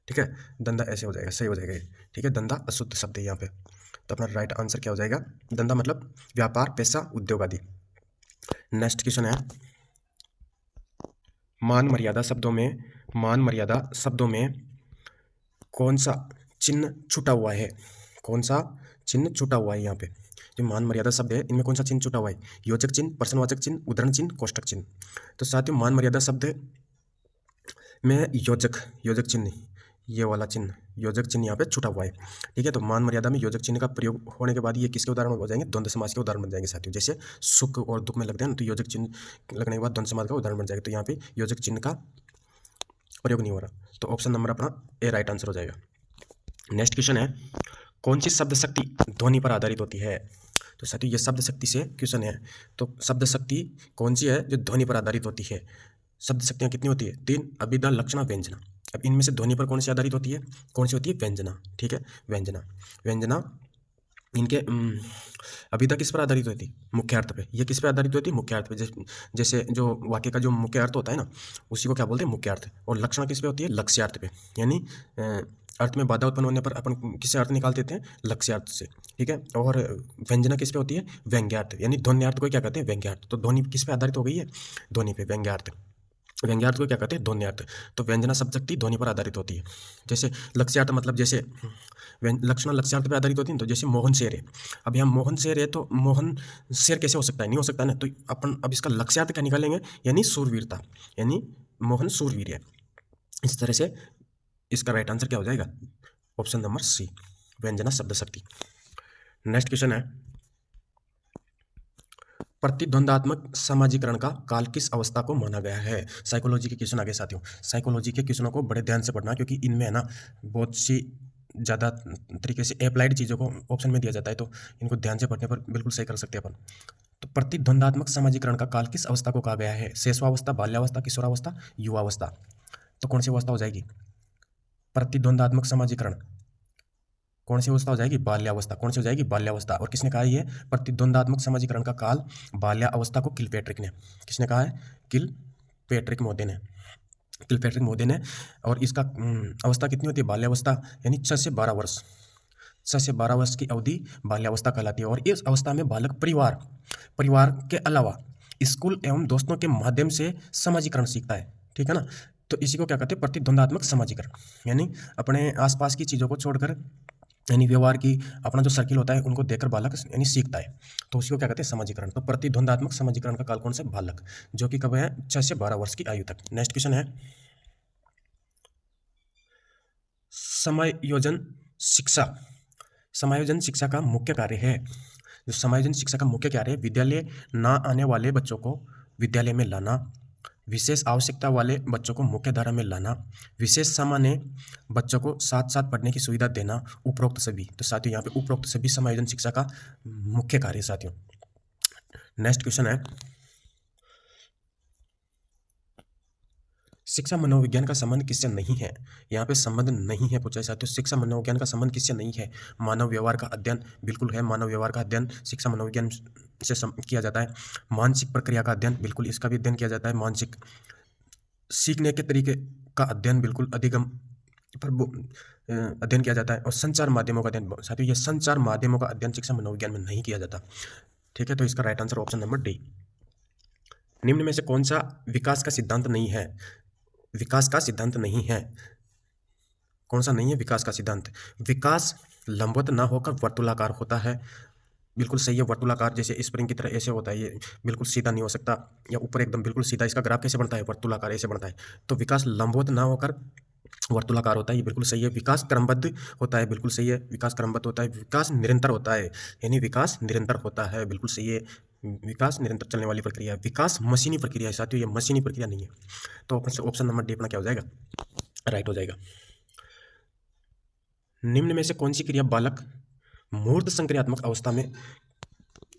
ठीक है, धंधा ऐसे हो जाएगा, सही हो जाएगा ये। ठीक है, धंधा अशुद्ध शब्द है यहाँ पे। तो अपना राइट आंसर क्या हो जाएगा? धंधा मतलब व्यापार, पैसा, उद्योग आदि। नेक्स्ट क्वेश्चन है, मान मर्यादा शब्दों में कौन सा चिन्ह छूटा हुआ है? कौन सा चिन्ह छूटा हुआ है यहाँ पे? जो मान मर्यादा शब्द है इनमें कौन सा चिन्ह छूटा हुआ है? योजक चिन्ह, प्रश्नवाचक चिन्ह, उद्धरण चिन्ह, कोष्टक चिन्ह। तो साथियों मान मर्यादा शब्द में योजक चिन्ह, ये वाला चिन्ह, योजक चिन्ह यहाँ पे छूटा हुआ है। ठीक है, तो मान मर्यादा में योजक चिन्ह का प्रयोग होने के बाद ये किसके उदाहरण हो जाएंगे? द्वंद्व समास के उदाहरण बन जाएंगे साथियों। जैसे सुख और दुख में लगते हैं ना, तो योजक चिन्ह लगने के बाद द्वंद्व समास का उदाहरण बन जाएगा। तो यहाँ पे योजक चिन्ह का प्रयोग नहीं हो रहा, तो ऑप्शन नंबर अपना ए राइट आंसर हो जाएगा। नेक्स्ट क्वेश्चन है, कौन सी शब्द शक्ति ध्वनि पर आधारित होती है? तो साथियों ये शब्द शक्ति से क्वेश्चन है। तो शब्द शक्ति कौन सी है जो ध्वनि पर आधारित होती है? शब्द शक्तियाँ कितनी होती है? 3, अभिधा, लक्षणा, व्यंजना। अब इनमें से ध्वनि पर कौन सी आधारित होती है? कौन सी होती है? व्यंजना। ठीक है, व्यंजना, व्यंजना इनके अभिधा किस पर आधारित होती है? मुख्य अर्थ पे। ये किस पर आधारित होती है? मुख्य अर्थ पे। जैसे जो वाक्य का जो मुख्य अर्थ होता है ना, उसी को क्या बोलते हैं? मुख्य अर्थ। और लक्षण किस पे होती है? लक्ष्यार्थ पे। यानी अर्थ में बाधा उत्पन्न होने पर अपन किससे अर्थ निकाल देते हैं? लक्ष्यार्थ से। ठीक है, और व्यंजना किस पे होती है? व्यंग्यार्थ। यानी ध्वन्यार्थ को क्या कहते हैं? व्यंग्यार्थ। तो ध्वनि किस पे आधारित हो गई है? ध्वनि पे, व्यंग्यार्थ। व्यंग्यार्थ को क्या कहते हैं? ध्वन्यार्थ। तो व्यंजना शब्द शक्ति ध्वनि पर आधारित होती है। जैसे लक्ष्यार्थ मतलब जैसे लक्षण लक्ष्यार्थ पे आधारित होती है। तो जैसे मोहन शेर है, अब यहाँ मोहन शेर है, तो मोहन शेर कैसे हो सकता है? नहीं हो सकता ना। तो अपन अब इसका लक्ष्यार्थ क्या निकालेंगे? यानी सूरवीरता, यानी मोहन सूरवीर है। इस तरह से इसका राइट आंसर क्या हो जाएगा? ऑप्शन नंबर सी, व्यंजना शब्द शक्ति। नेक्स्ट क्वेश्चन है, प्रतिद्वंदात्मक समाजीकरण का काल किस अवस्था को माना गया है? साइकोलॉजी के क्वेश्चन आगे साथियों। साइकोलॉजी के क्वेश्चनों को बड़े ध्यान से पढ़ना, क्योंकि इनमें है ना बहुत सी ज़्यादा तरीके से अप्लाइड चीज़ों को ऑप्शन में दिया जाता है, तो इनको ध्यान से पढ़ने पर बिल्कुल सही कर सकते हैं अपन। तो प्रतिद्वंदात्मक समाजीकरण का काल किस अवस्था को कहा गया है? शैशवावस्था, बाल्यावस्था, किशोरावस्था, युवावस्था। तो कौन सी अवस्था हो जाएगी? प्रतिद्वंदात्मक समाजीकरण कौन सी अवस्था हो जाएगी? बाल्यावस्था। कौन सी हो जाएगी? बाल्यावस्था। और किसने कहा ये प्रतिद्वंदात्मक समाजीकरण का काल बाल्यावस्था को? किलपेट्रिक ने। किसने कहा है? किलपेट्रिक महोदय ने। किलपेट्रिक महोदय ने। और इसका अवस्था कितनी होती है? बाल्यावस्था, यानी 6 से 12 वर्ष। 6 से 12 वर्ष की अवधि बाल्यावस्था कहलाती है। और इस अवस्था में बालक परिवार के अलावा स्कूल एवं दोस्तों के माध्यम से समाजीकरण सीखता है। ठीक है ना? तो इसी को क्या कहते हैं? प्रतिद्वंदात्मक समाजीकरण। यानी अपने आसपास की चीज़ों को छोड़कर, यानी व्यवहार की अपना जो सर्किल होता है उनको देखकर बालक यानी सीखता है, तो उसी को क्या कहते हैं? समाजीकरण। तो प्रतिद्वंदात्मक समाजीकरण का काल कौन सा? बालक, जो कि कब है? 6 से 12 वर्ष की आयु तक। नेक्स्ट क्वेश्चन है, समायोजन शिक्षा का मुख्य कार्य है। जो समायोजन शिक्षा का मुख्य कार्य है, विद्यालय ना आने वाले बच्चों को विद्यालय में लाना, विशेष आवश्यकता वाले बच्चों को मुख्य धारा में लाना, विशेष सामान्य बच्चों को साथ साथ पढ़ने की सुविधा देना, उपरोक्त सभी। तो साथियों यहाँ पे उपरोक्त सभी समायोजन शिक्षा का मुख्य कार्य साथियों। नेक्स्ट क्वेश्चन है, शिक्षा मनोविज्ञान का संबंध किससे नहीं है? यहाँ पे संबंध नहीं है पूछा है साथियों। शिक्षा मनोविज्ञान का संबंध किससे नहीं है? मानव व्यवहार का अध्ययन बिल्कुल है। मानव व्यवहार का अध्ययन शिक्षा मनोविज्ञान से किया जाता है। मानसिक प्रक्रिया का अध्ययन बिल्कुल इसका भी अध्ययन किया जाता है। मानसिक सीखने के तरीके का अध्ययन बिल्कुल अधिगम पर अध्ययन किया जाता है। और संचार माध्यमों का अध्ययन साथियों, ये संचार माध्यमों का अध्ययन शिक्षा मनोविज्ञान में नहीं किया जाता। ठीक है, तो इसका right answer option number D. निम्न में से कौन सा विकास का सिद्धांत नहीं है? विकास का सिद्धांत नहीं है। कौन सा नहीं है विकास का सिद्धांत? विकास लंबवत ना होकर वर्तुलाकार होता है। बिल्कुल सही है, वर्तुलाकार, जैसे स्प्रिंग की तरह ऐसे होता है, ये बिल्कुल सीधा नहीं हो सकता, या ऊपर एकदम बिल्कुल सीधा। इसका ग्राफ कैसे बनता है? वर्तुलाकार ऐसे बनता है। तो विकास लंबवत ना होकर वर्तुलाकार होता है, ये बिल्कुल सही है। विकास क्रमबद्ध होता है, बिल्कुल सही है, विकास क्रमबद्ध होता है। विकास निरंतर होता है, यानी विकास निरंतर होता है, बिल्कुल सही है। विकास निरंतर चलने वाली प्रक्रिया है। विकास मशीनी प्रक्रिया है साथियों, ये मशीनी प्रक्रिया नहीं है। तो ऑप्शन नंबर डी अपना क्या हो जाएगा? राइट हो जाएगा। निम्न में से कौन सी क्रिया बालक मूर्त संक्रियात्मक अवस्था में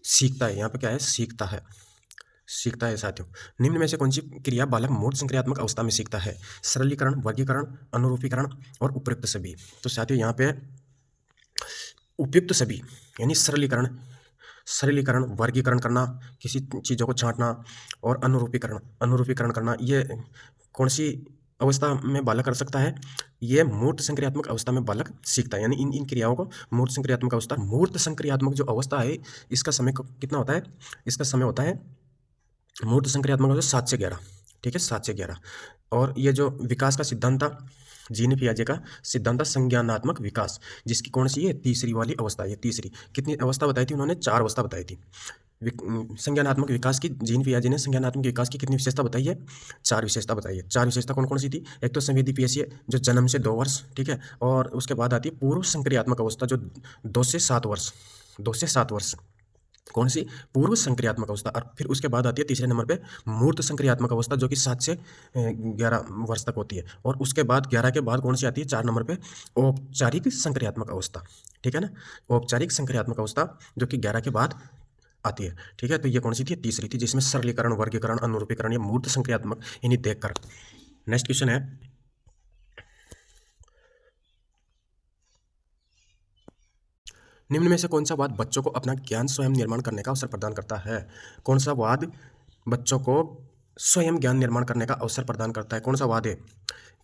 सीखता है? यहाँ पे क्या है? सीखता है साथियों। निम्न में से कौन सी क्रिया बालक मूर्त संक्रियात्मक अवस्था में सीखता है? सरलीकरण, वर्गीकरण, अनुरूपीकरण और उपयुक्त सभी। तो साथियों यहाँ पे उपयुक्त सभी यानी सरलीकरण, वर्गीकरण करना, किसी चीज़ों को छांटना, और अनुरूपीकरण करना, ये कौन सी अवस्था में बालक कर सकता है? ये मूर्त संक्रियात्मक अवस्था में बालक सीखता है। यानी इन क्रियाओं को मूर्त संक्रियात्मक अवस्था। मूर्त संक्रियात्मक जो अवस्था है, इसका समय कितना होता है? इसका समय होता है मूर्त संक्रियात्मक अवस्था 7 से 11। ठीक है, 7 से 11। और ये जो विकास का सिद्धांत था, जीन पियाजे का सिद्धांत, संज्ञानात्मक विकास, जिसकी कौन सी है? तीसरी वाली अवस्था। ये तीसरी। कितनी अवस्था बताई थी उन्होंने? 4 अवस्था बताई थी। संज्ञानात्मक विकास की जीन पियाजे ने संज्ञानात्मक विकास की कितनी विशेषता बताई है? 4 विशेषता बताई है। 4 विशेषता कौन कौन सी थी? एक तो संवेदी पेशीय जो जन्म से 2 वर्ष, ठीक है, और उसके बाद आती है पूर्व संक्रियात्मक अवस्था जो 2 से 7 वर्ष। कौन सी? पूर्व संक्रियात्मक अवस्था। और फिर उसके बाद आती है तीसरे नंबर पे मूर्त संक्रियात्मक अवस्था, जो कि 7 से 11 वर्ष तक होती है। और उसके बाद 11 के बाद कौन सी आती है? 4 नंबर पे औपचारिक संक्रियात्मक अवस्था। ठीक है ना, औपचारिक संक्रियात्मक अवस्था जो कि 11 के बाद आती है। ठीक है, तो ये कौन सी थी? तीसरी थी, जिसमें सरलीकरण, वर्गीकरण, अनुरूपीकरण या मूर्त संक्रियात्मक इन्हीं देखकर। नेक्स्ट क्वेश्चन है, निम्न में से कौन सा वाद बच्चों को अपना ज्ञान स्वयं निर्माण करने का अवसर प्रदान करता है? कौन सा वाद बच्चों को स्वयं ज्ञान निर्माण करने का अवसर प्रदान करता है? कौन सा वाद है?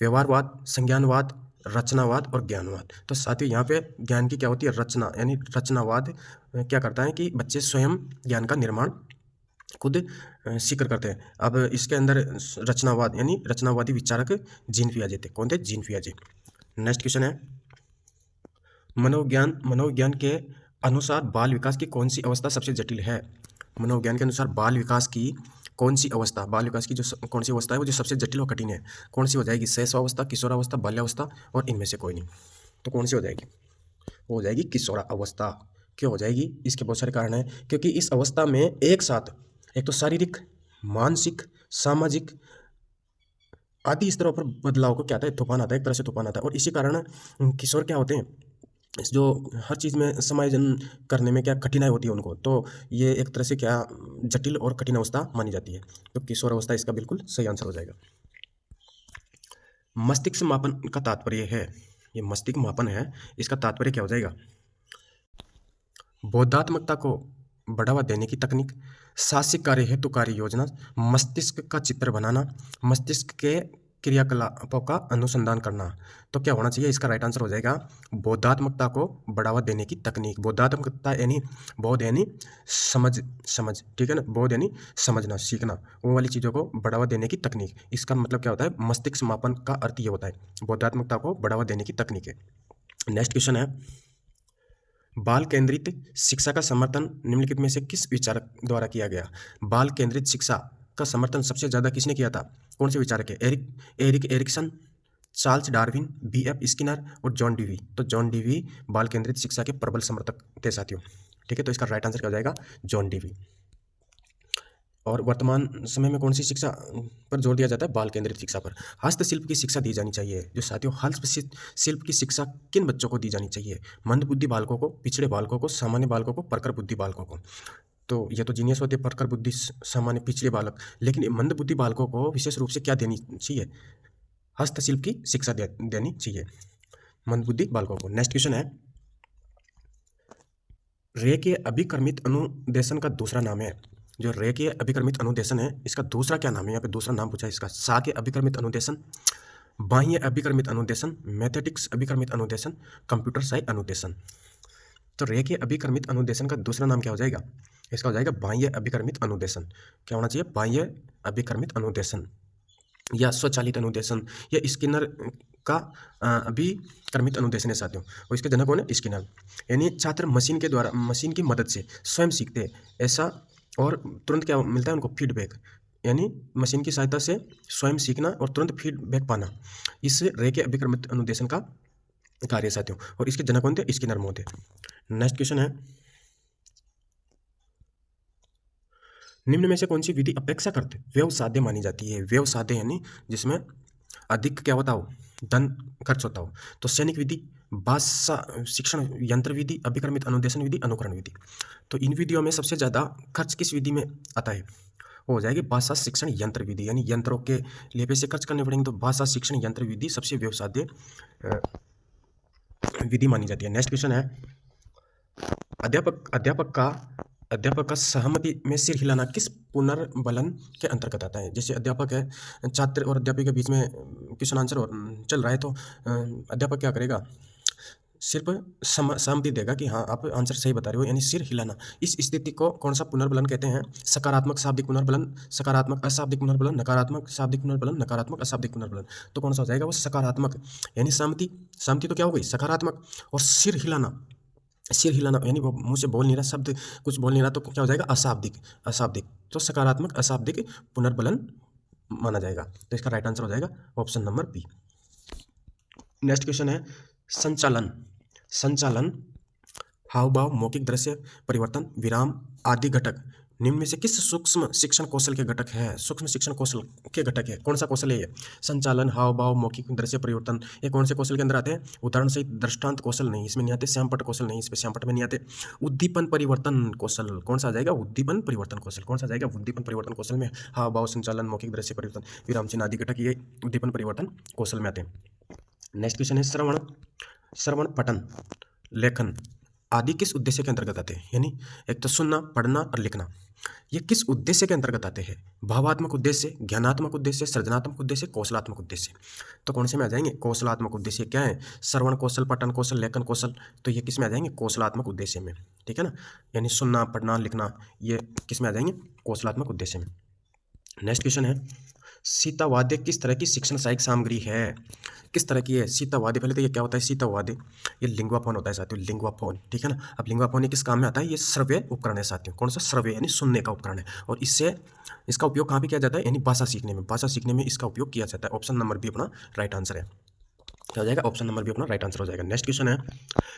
व्यवहारवाद, संज्ञानवाद, रचनावाद और ज्ञानवाद। तो साथियों यहाँ पे ज्ञान की क्या होती है? रचना, यानी रचनावाद क्या करता है कि बच्चे स्वयं ज्ञान का निर्माण खुद सीकर करते हैं। अब इसके अंदर रचनावाद यानी रचनावादी विचारक जीन पियाजे थे। कौन थे? जीन पियाजे। नेक्स्ट क्वेश्चन है, मनोविज्ञान के अनुसार बाल विकास की कौन सी अवस्था सबसे जटिल है? मनोविज्ञान के अनुसार बाल विकास की कौन सी अवस्था, बाल विकास की जो कौन सी अवस्था है वो जो सबसे जटिल और कठिन है? कौन सी हो जाएगी? शैशवावस्था, किशोरावस्था, बाल्यावस्था और इनमें से कोई नहीं। तो कौन सी हो जाएगी? वो हो जाएगी किशोरावस्था। क्यों हो जाएगी? इसके बहुत सारे कारण हैं, क्योंकि इस अवस्था में एक साथ एक तो शारीरिक, मानसिक, सामाजिक आदि स्तरों पर बदलाव को क्या आता है, तूफान आता है, एक तरह से तूफान आता है। और इसी कारण किशोर क्या होते हैं, जो हर चीज़ में समायोजन करने में क्या कठिनाई होती है उनको, तो ये एक तरह से क्या जटिल और कठिन अवस्था मानी जाती है। तो किशोर अवस्था इसका बिल्कुल सही आंसर हो जाएगा। मस्तिष्क मापन का तात्पर्य है, ये मस्तिष्क मापन है, इसका तात्पर्य क्या हो जाएगा? बोधात्मकता को बढ़ावा देने की तकनीक, साहसिक कार्य हेतु कार्य योजना, मस्तिष्क का चित्र बनाना, मस्तिष्क के क्रियाकलापों का अनुसंधान करना। तो क्या होना चाहिए? इसका राइट आंसर हो जाएगा बोधात्मकता को बढ़ावा देने की तकनीक। बोधात्मकता यानी बोध यानी समझ, ठीक है ना, बोध यानी समझना, सीखना, वो वाली चीज़ों को बढ़ावा देने की तकनीक। इसका मतलब क्या होता है? मस्तिष्क मापन का अर्थ ये होता है, बोधात्मकता को बढ़ावा देने की तकनीक है। नेक्स्ट क्वेश्चन है, बाल केंद्रित शिक्षा का समर्थन निम्नलिखित में से किस विचारक द्वारा किया गया? बाल केंद्रित शिक्षा का समर्थन सबसे ज्यादा किसने किया था? कौन से विचारक है? Erik Erikson, Charles Darwin, BF Skinner और जॉन डीवी। तो जॉन डीवी बाल केंद्रित शिक्षा के प्रबल समर्थक थे साथियों, ठीक है। तो इसका राइट आंसर क्या हो जाएगा? John Dewey. और वर्तमान समय में कौन सी शिक्षा पर जोर दिया जाता है? बाल केंद्रित शिक्षा पर। हस्तशिल्प की शिक्षा दी जानी चाहिए। जो साथियों, हस्तशिल्प की शिक्षा किन बच्चों को दी जानी चाहिए? मंद बुद्धि बालकों को, पिछड़े बालकों को, सामान्य बालकों को, प्रखर बुद्धि बालकों को। तो ये तो जीनियस होते हैं, प्रखर बुद्धि, सामान्य, पिछड़े बालक, लेकिन मंद बुद्धि बालकों को विशेष रूप से क्या देनी चाहिए? हस्तशिल्प की शिक्षा देनी चाहिए मंद बुद्धि बालकों को। नेक्स्ट क्वेश्चन है, रेखीय अभिक्रमित अनुदेशन का दूसरा नाम है। जो रेखीय अभिक्रमित अनुदेशन है, इसका दूसरा क्या नाम है? यहाँ पे दूसरा नाम पूछा है इसका। साक्य अभिक्रमित अनुदेशन, बाह्य अभिक्रमित अनुदेशन, मैथेटिक्स अभिक्रमित अनुदेशन, कंप्यूटर सहायक अनुदेशन। तो रेखीय अभिक्रमित अनुदेशन का दूसरा नाम क्या हो जाएगा? इसका हो जाएगा बाह्य अभिक्रमित अनुदेशन। क्या होना चाहिए? बाह्य अभिक्रमित अनुदेशन या स्वचालित अनुदेशन या स्किनर का अभिक्रमित अनुदेशन है साथियों। और इसके जनक कौन है? स्किनर। यानी छात्र मशीन के द्वारा, मशीन की मदद से स्वयं सीखते हैं ऐसा, और तुरंत क्या मिलता है उनको? फीडबैक, यानी मशीन की सहायता से स्वयं सीखना और तुरंत फीडबैक पाना, इससे रेखीय अभिक्रमित अनुदेशन का कार्य साथियों। और इसके जनक कौन थे? स्किनर महोदय। नेक्स्ट क्वेश्चन है, निम्न में से कौन सी विधि अपेक्षाकृत व्यवसाध्य मानी जाती है? व्यवसाध्य यानी जिसमें अधिक क्या होता हो? धन खर्च होता हो। तो सैनिक विधि, भाषा शिक्षण यंत्र विधि, अभिक्रमित अनुदेशन विधि, अनुकरण विधि। तो इन विधियों में सबसे ज्यादा खर्च किस विधि में आता है? वो हो जाएगी भाषा शिक्षण यंत्र विधि, यानी यंत्रों के लिए पैसे खर्च करने पड़ेंगे, तो भाषा शिक्षण यंत्र विधि सबसे व्यवसाध्य विधि मानी जाती है। नेक्स्ट क्वेश्चन है, अध्यापक का सहमति में सिर हिलाना किस पुनर्बलन के अंतर्गत आता है? जैसे अध्यापक है, छात्र और अध्यापक के बीच में क्वेश्चन आंसर चल रहा है, तो अध्यापक क्या करेगा? सिर्फ सहमति देगा कि हाँ आप आंसर सही बता रहे हो, यानी सिर हिलाना। इस स्थिति को कौन सा पुनर्बलन कहते हैं? सकारात्मक शाब्दिक पुनर्बलन, सकारात्मक अशाब्दिक पुनर्बलन, नकारात्मक शाब्दिक पुनर्बलन, नकारात्मक अशाब्दिक पुनर्बलन। तो कौन सा हो जाएगा? वो सकारात्मक, यानी सहमति तो क्या हो गई? सकारात्मक। और सिर हिलाना यानी वो मुंह से बोल नहीं रहा, शब्द कुछ बोल नहीं रहा, तो क्या हो जाएगा? अशाब्दिक। तो सकारात्मक अशाब्दिक पुनर्बलन माना जाएगा। तो इसका राइट आंसर हो जाएगा option number B. Next question है, संचालन, हाव भाव, मौखिक दृश्य परिवर्तन, विराम आदि घटक निम्न में से किस सूक्ष्म शिक्षण कौशल के घटक है? सूक्ष्म शिक्षण कौशल के घटक है। कौन सा कौशल है ये? संचालन, हाव भाव, मौखिक दृश्य परिवर्तन, ये कौन से कौशल के अंदर आते हैं? उदाहरण सहित दृष्टांत कौशल नहीं, इसमें नहीं आते। श्यामपट्ट कौशल नहीं, इसमें श्यामपट्ट में नहीं आते। उद्दीपन परिवर्तन कौशल, कौन सा आ जाएगा? उद्दीपन परिवर्तन कौशल। कौन सा जाएगा? उद्दीपन परिवर्तन कौशल में हाव भाव, संचालन, मौखिक दृश्य परिवर्तन, विराम चिन्ह आदि घटक ये उद्दीपन परिवर्तन कौशल में आते हैं। नेक्स्ट क्वेश्चन है, श्रवण, पठन, लेखन आदि किस उद्देश्य के अंतर्गत आते हैं? यानी एक तो सुनना, पढ़ना और लिखना, ये किस उद्देश्य के अंतर्गत आते हैं? भावात्मक उद्देश्य, ज्ञानात्मक उद्देश्य, सृजनात्मक उद्देश्य, कौशलात्मक उद्देश्य। तो कौन से में आ जाएंगे? कौशलात्मक उद्देश्य। क्या है? श्रवण कौशल, पठन कौशल, लेखन कौशल, तो ये किस में आ जाएंगे? कौशलात्मक उद्देश्य में, ठीक है ना। यानी सुनना, पढ़ना, लिखना, ये किस में आ जाएंगे? कौशलात्मक उद्देश्य में। नेक्स्ट क्वेश्चन है, सीतावाद्य किस तरह की शिक्षण सहायक सामग्री है? किस तरह की है सीतावाद्य? पहले तो ये क्या होता है सीतावाद्य? ये लिंग्वाफोन होता है साथियों, लिंग्वाफोन, ठीक है ना। अब लिंग्वाफोन किस काम में आता है? ये श्रव्य उपकरण है साथियों। कौन सा? श्रव्य, यानी सुनने का उपकरण है। और इसका उपयोग कहाँ पे किया जाता है? यानी भाषा सीखने में, इसका उपयोग किया जाता है। ऑप्शन नंबर बी अपना राइट आंसर है। क्या हो जाएगा, ऑप्शन नंबर बी अपना राइट आंसर हो जाएगा। नेक्स्ट क्वेश्चन है,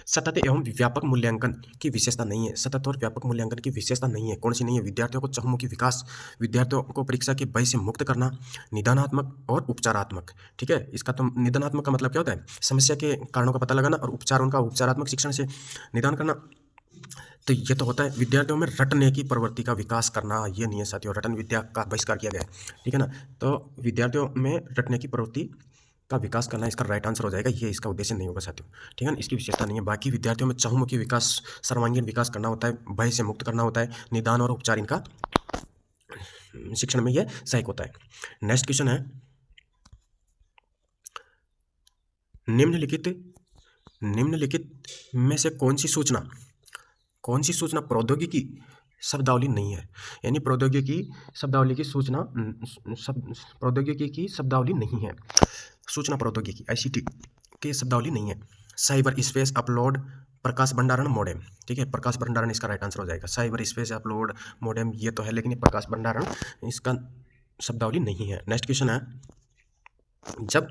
सतत एवं व्यापक मूल्यांकन की विशेषता नहीं है। सतत और व्यापक मूल्यांकन की विशेषता नहीं है, कौन सी नहीं है? विद्यार्थियों को चहुमुखी विकास, विद्यार्थियों को परीक्षा के भय से मुक्त करना, निदानात्मक और उपचारात्मक। ठीक है, इसका तो निदानात्मक का मतलब क्या होता है? समस्या के कारणों का पता लगाना, और उपचार उनका उपचारात्मक शिक्षण से निदान करना। तो ये तो होता है विद्यार्थियों में रटने की प्रवृत्ति का विकास करना, ये नहीं है साथियों, रटन विद्या का बहिष्कार किया गया है। ठीक है ना, तो विद्यार्थियों में रटने की प्रवृत्ति का विकास करना इसका राइट आंसर हो जाएगा, ये इसका उद्देश्य नहीं होगा साथियों। ठीक है ना, इसकी विशेषता नहीं है। बाकी विद्यार्थियों में चहुमुखी विकास, सर्वांगीण विकास करना होता है, भय से मुक्त करना होता है, निदान और उपचार इनका शिक्षण में यह सहायक होता है। नेक्स्ट क्वेश्चन है, निम्नलिखित में से कौन सी सूचना प्रौद्योगिकी शब्दावली नहीं है? यानी प्रौद्योगिकी की शब्दावली नहीं है। सूचना प्रौद्योगिकी ICT की शब्दावली नहीं है। साइबर स्पेस अपलोड, प्रकाश भंडारण, मॉडेम। ठीक है, प्रकाश भंडारण इसका राइट आंसर हो जाएगा। साइबर स्पेस अपलोड, मॉडेम ये तो है, लेकिन ये प्रकाश भंडारण इसका शब्दावली नहीं है। नेक्स्ट क्वेश्चन है, जब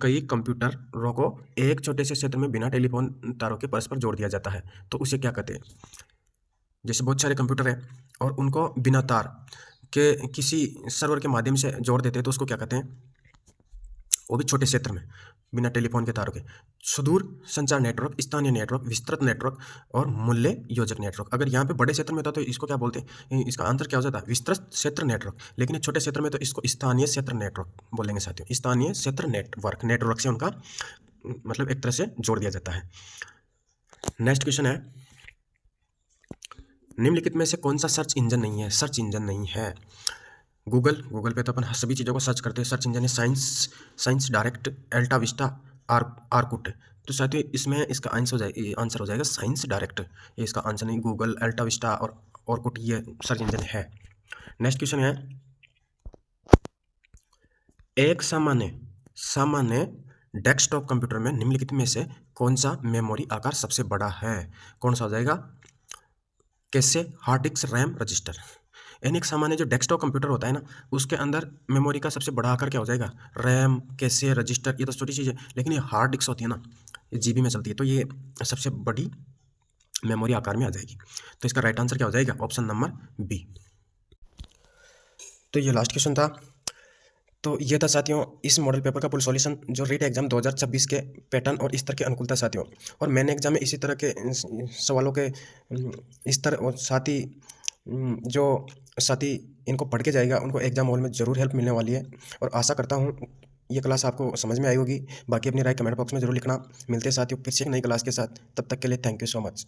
कई कंप्यूटरों को एक छोटे से क्षेत्र में बिना टेलीफोन तारों के परस्पर जोड़ दिया जाता है तो उसे क्या कहते हैं? जैसे बहुत सारे कंप्यूटर है और उनको बिना तार के किसी सर्वर के माध्यम से जोड़ देते हैं तो उसको क्या कहते हैं? वो भी छोटे क्षेत्र में बिना टेलीफोन के तारों के। सुदूर संचार नेटवर्क, स्थानीय नेटवर्क, विस्तृत नेटवर्क और मूल्य योजक नेटवर्क। अगर यहाँ पे बड़े क्षेत्र में होता तो इसको क्या बोलते हैं? इसका आंसर क्या हो जाता है? विस्तृत क्षेत्र नेटवर्क। लेकिन छोटे क्षेत्र में तो इसको स्थानीय क्षेत्र नेटवर्क बोलेंगे साथियों। स्थानीय क्षेत्र नेटवर्क से उनका मतलब एक तरह से जोड़ दिया जाता है। नेक्स्ट क्वेश्चन है, निम्नलिखित में से कौन सा सर्च इंजन नहीं है? सर्च इंजन नहीं है गूगल पे तो अपन सभी चीज़ों को सर्च करते हैं। सर्च इंजन है साइंस डायरेक्ट, अल्टा विस्टा, आर्कुट। तो साथियों इसमें इसका आंसर हो जाएगा साइंस डायरेक्ट। ये इसका आंसर नहीं, गूगल, अल्टा विस्टा और आर्कुट ये सर्च इंजन है। नेक्स्ट क्वेश्चन है, एक सामान्य डेस्कटॉप कंप्यूटर में निम्नलिखित में से कौन सा मेमोरी आकार सबसे बड़ा है? कौन सा हो जाएगा? कैसे, हार्ड डिस्क, रैम, रजिस्टर। यानी एक सामान्य जो डेस्कटॉप कंप्यूटर होता है ना, उसके अंदर मेमोरी का सबसे बड़ा आकार क्या हो जाएगा? रैम, कैसे, रजिस्टर, ये तो छोटी चीज़ है, लेकिन ये हार्ड डिस्क होती है ना, ये GB में चलती है, तो ये सबसे बड़ी मेमोरी आकार में आ जाएगी। तो इसका राइट आंसर क्या हो जाएगा? Option number B। तो ये लास्ट क्वेश्चन था। तो ये था साथियों इस मॉडल पेपर का फुल सॉल्यूशन जो रीट एग्जाम 2026 के पैटर्न और स्तर के अनुकूल था साथियों। और मैंने एग्जाम में इसी तरह के सवालों के स्तर और साथ ही जो साथी इनको पढ़ के जाएगा उनको एग्जाम हॉल में ज़रूर हेल्प मिलने वाली है। और आशा करता हूँ ये क्लास आपको समझ में आई होगी। बाकी अपनी राय कमेंट बॉक्स में ज़रूर लिखना। मिलते हैं साथियों फिर से एक नई क्लास के साथ, तब तक के लिए थैंक यू सो मच।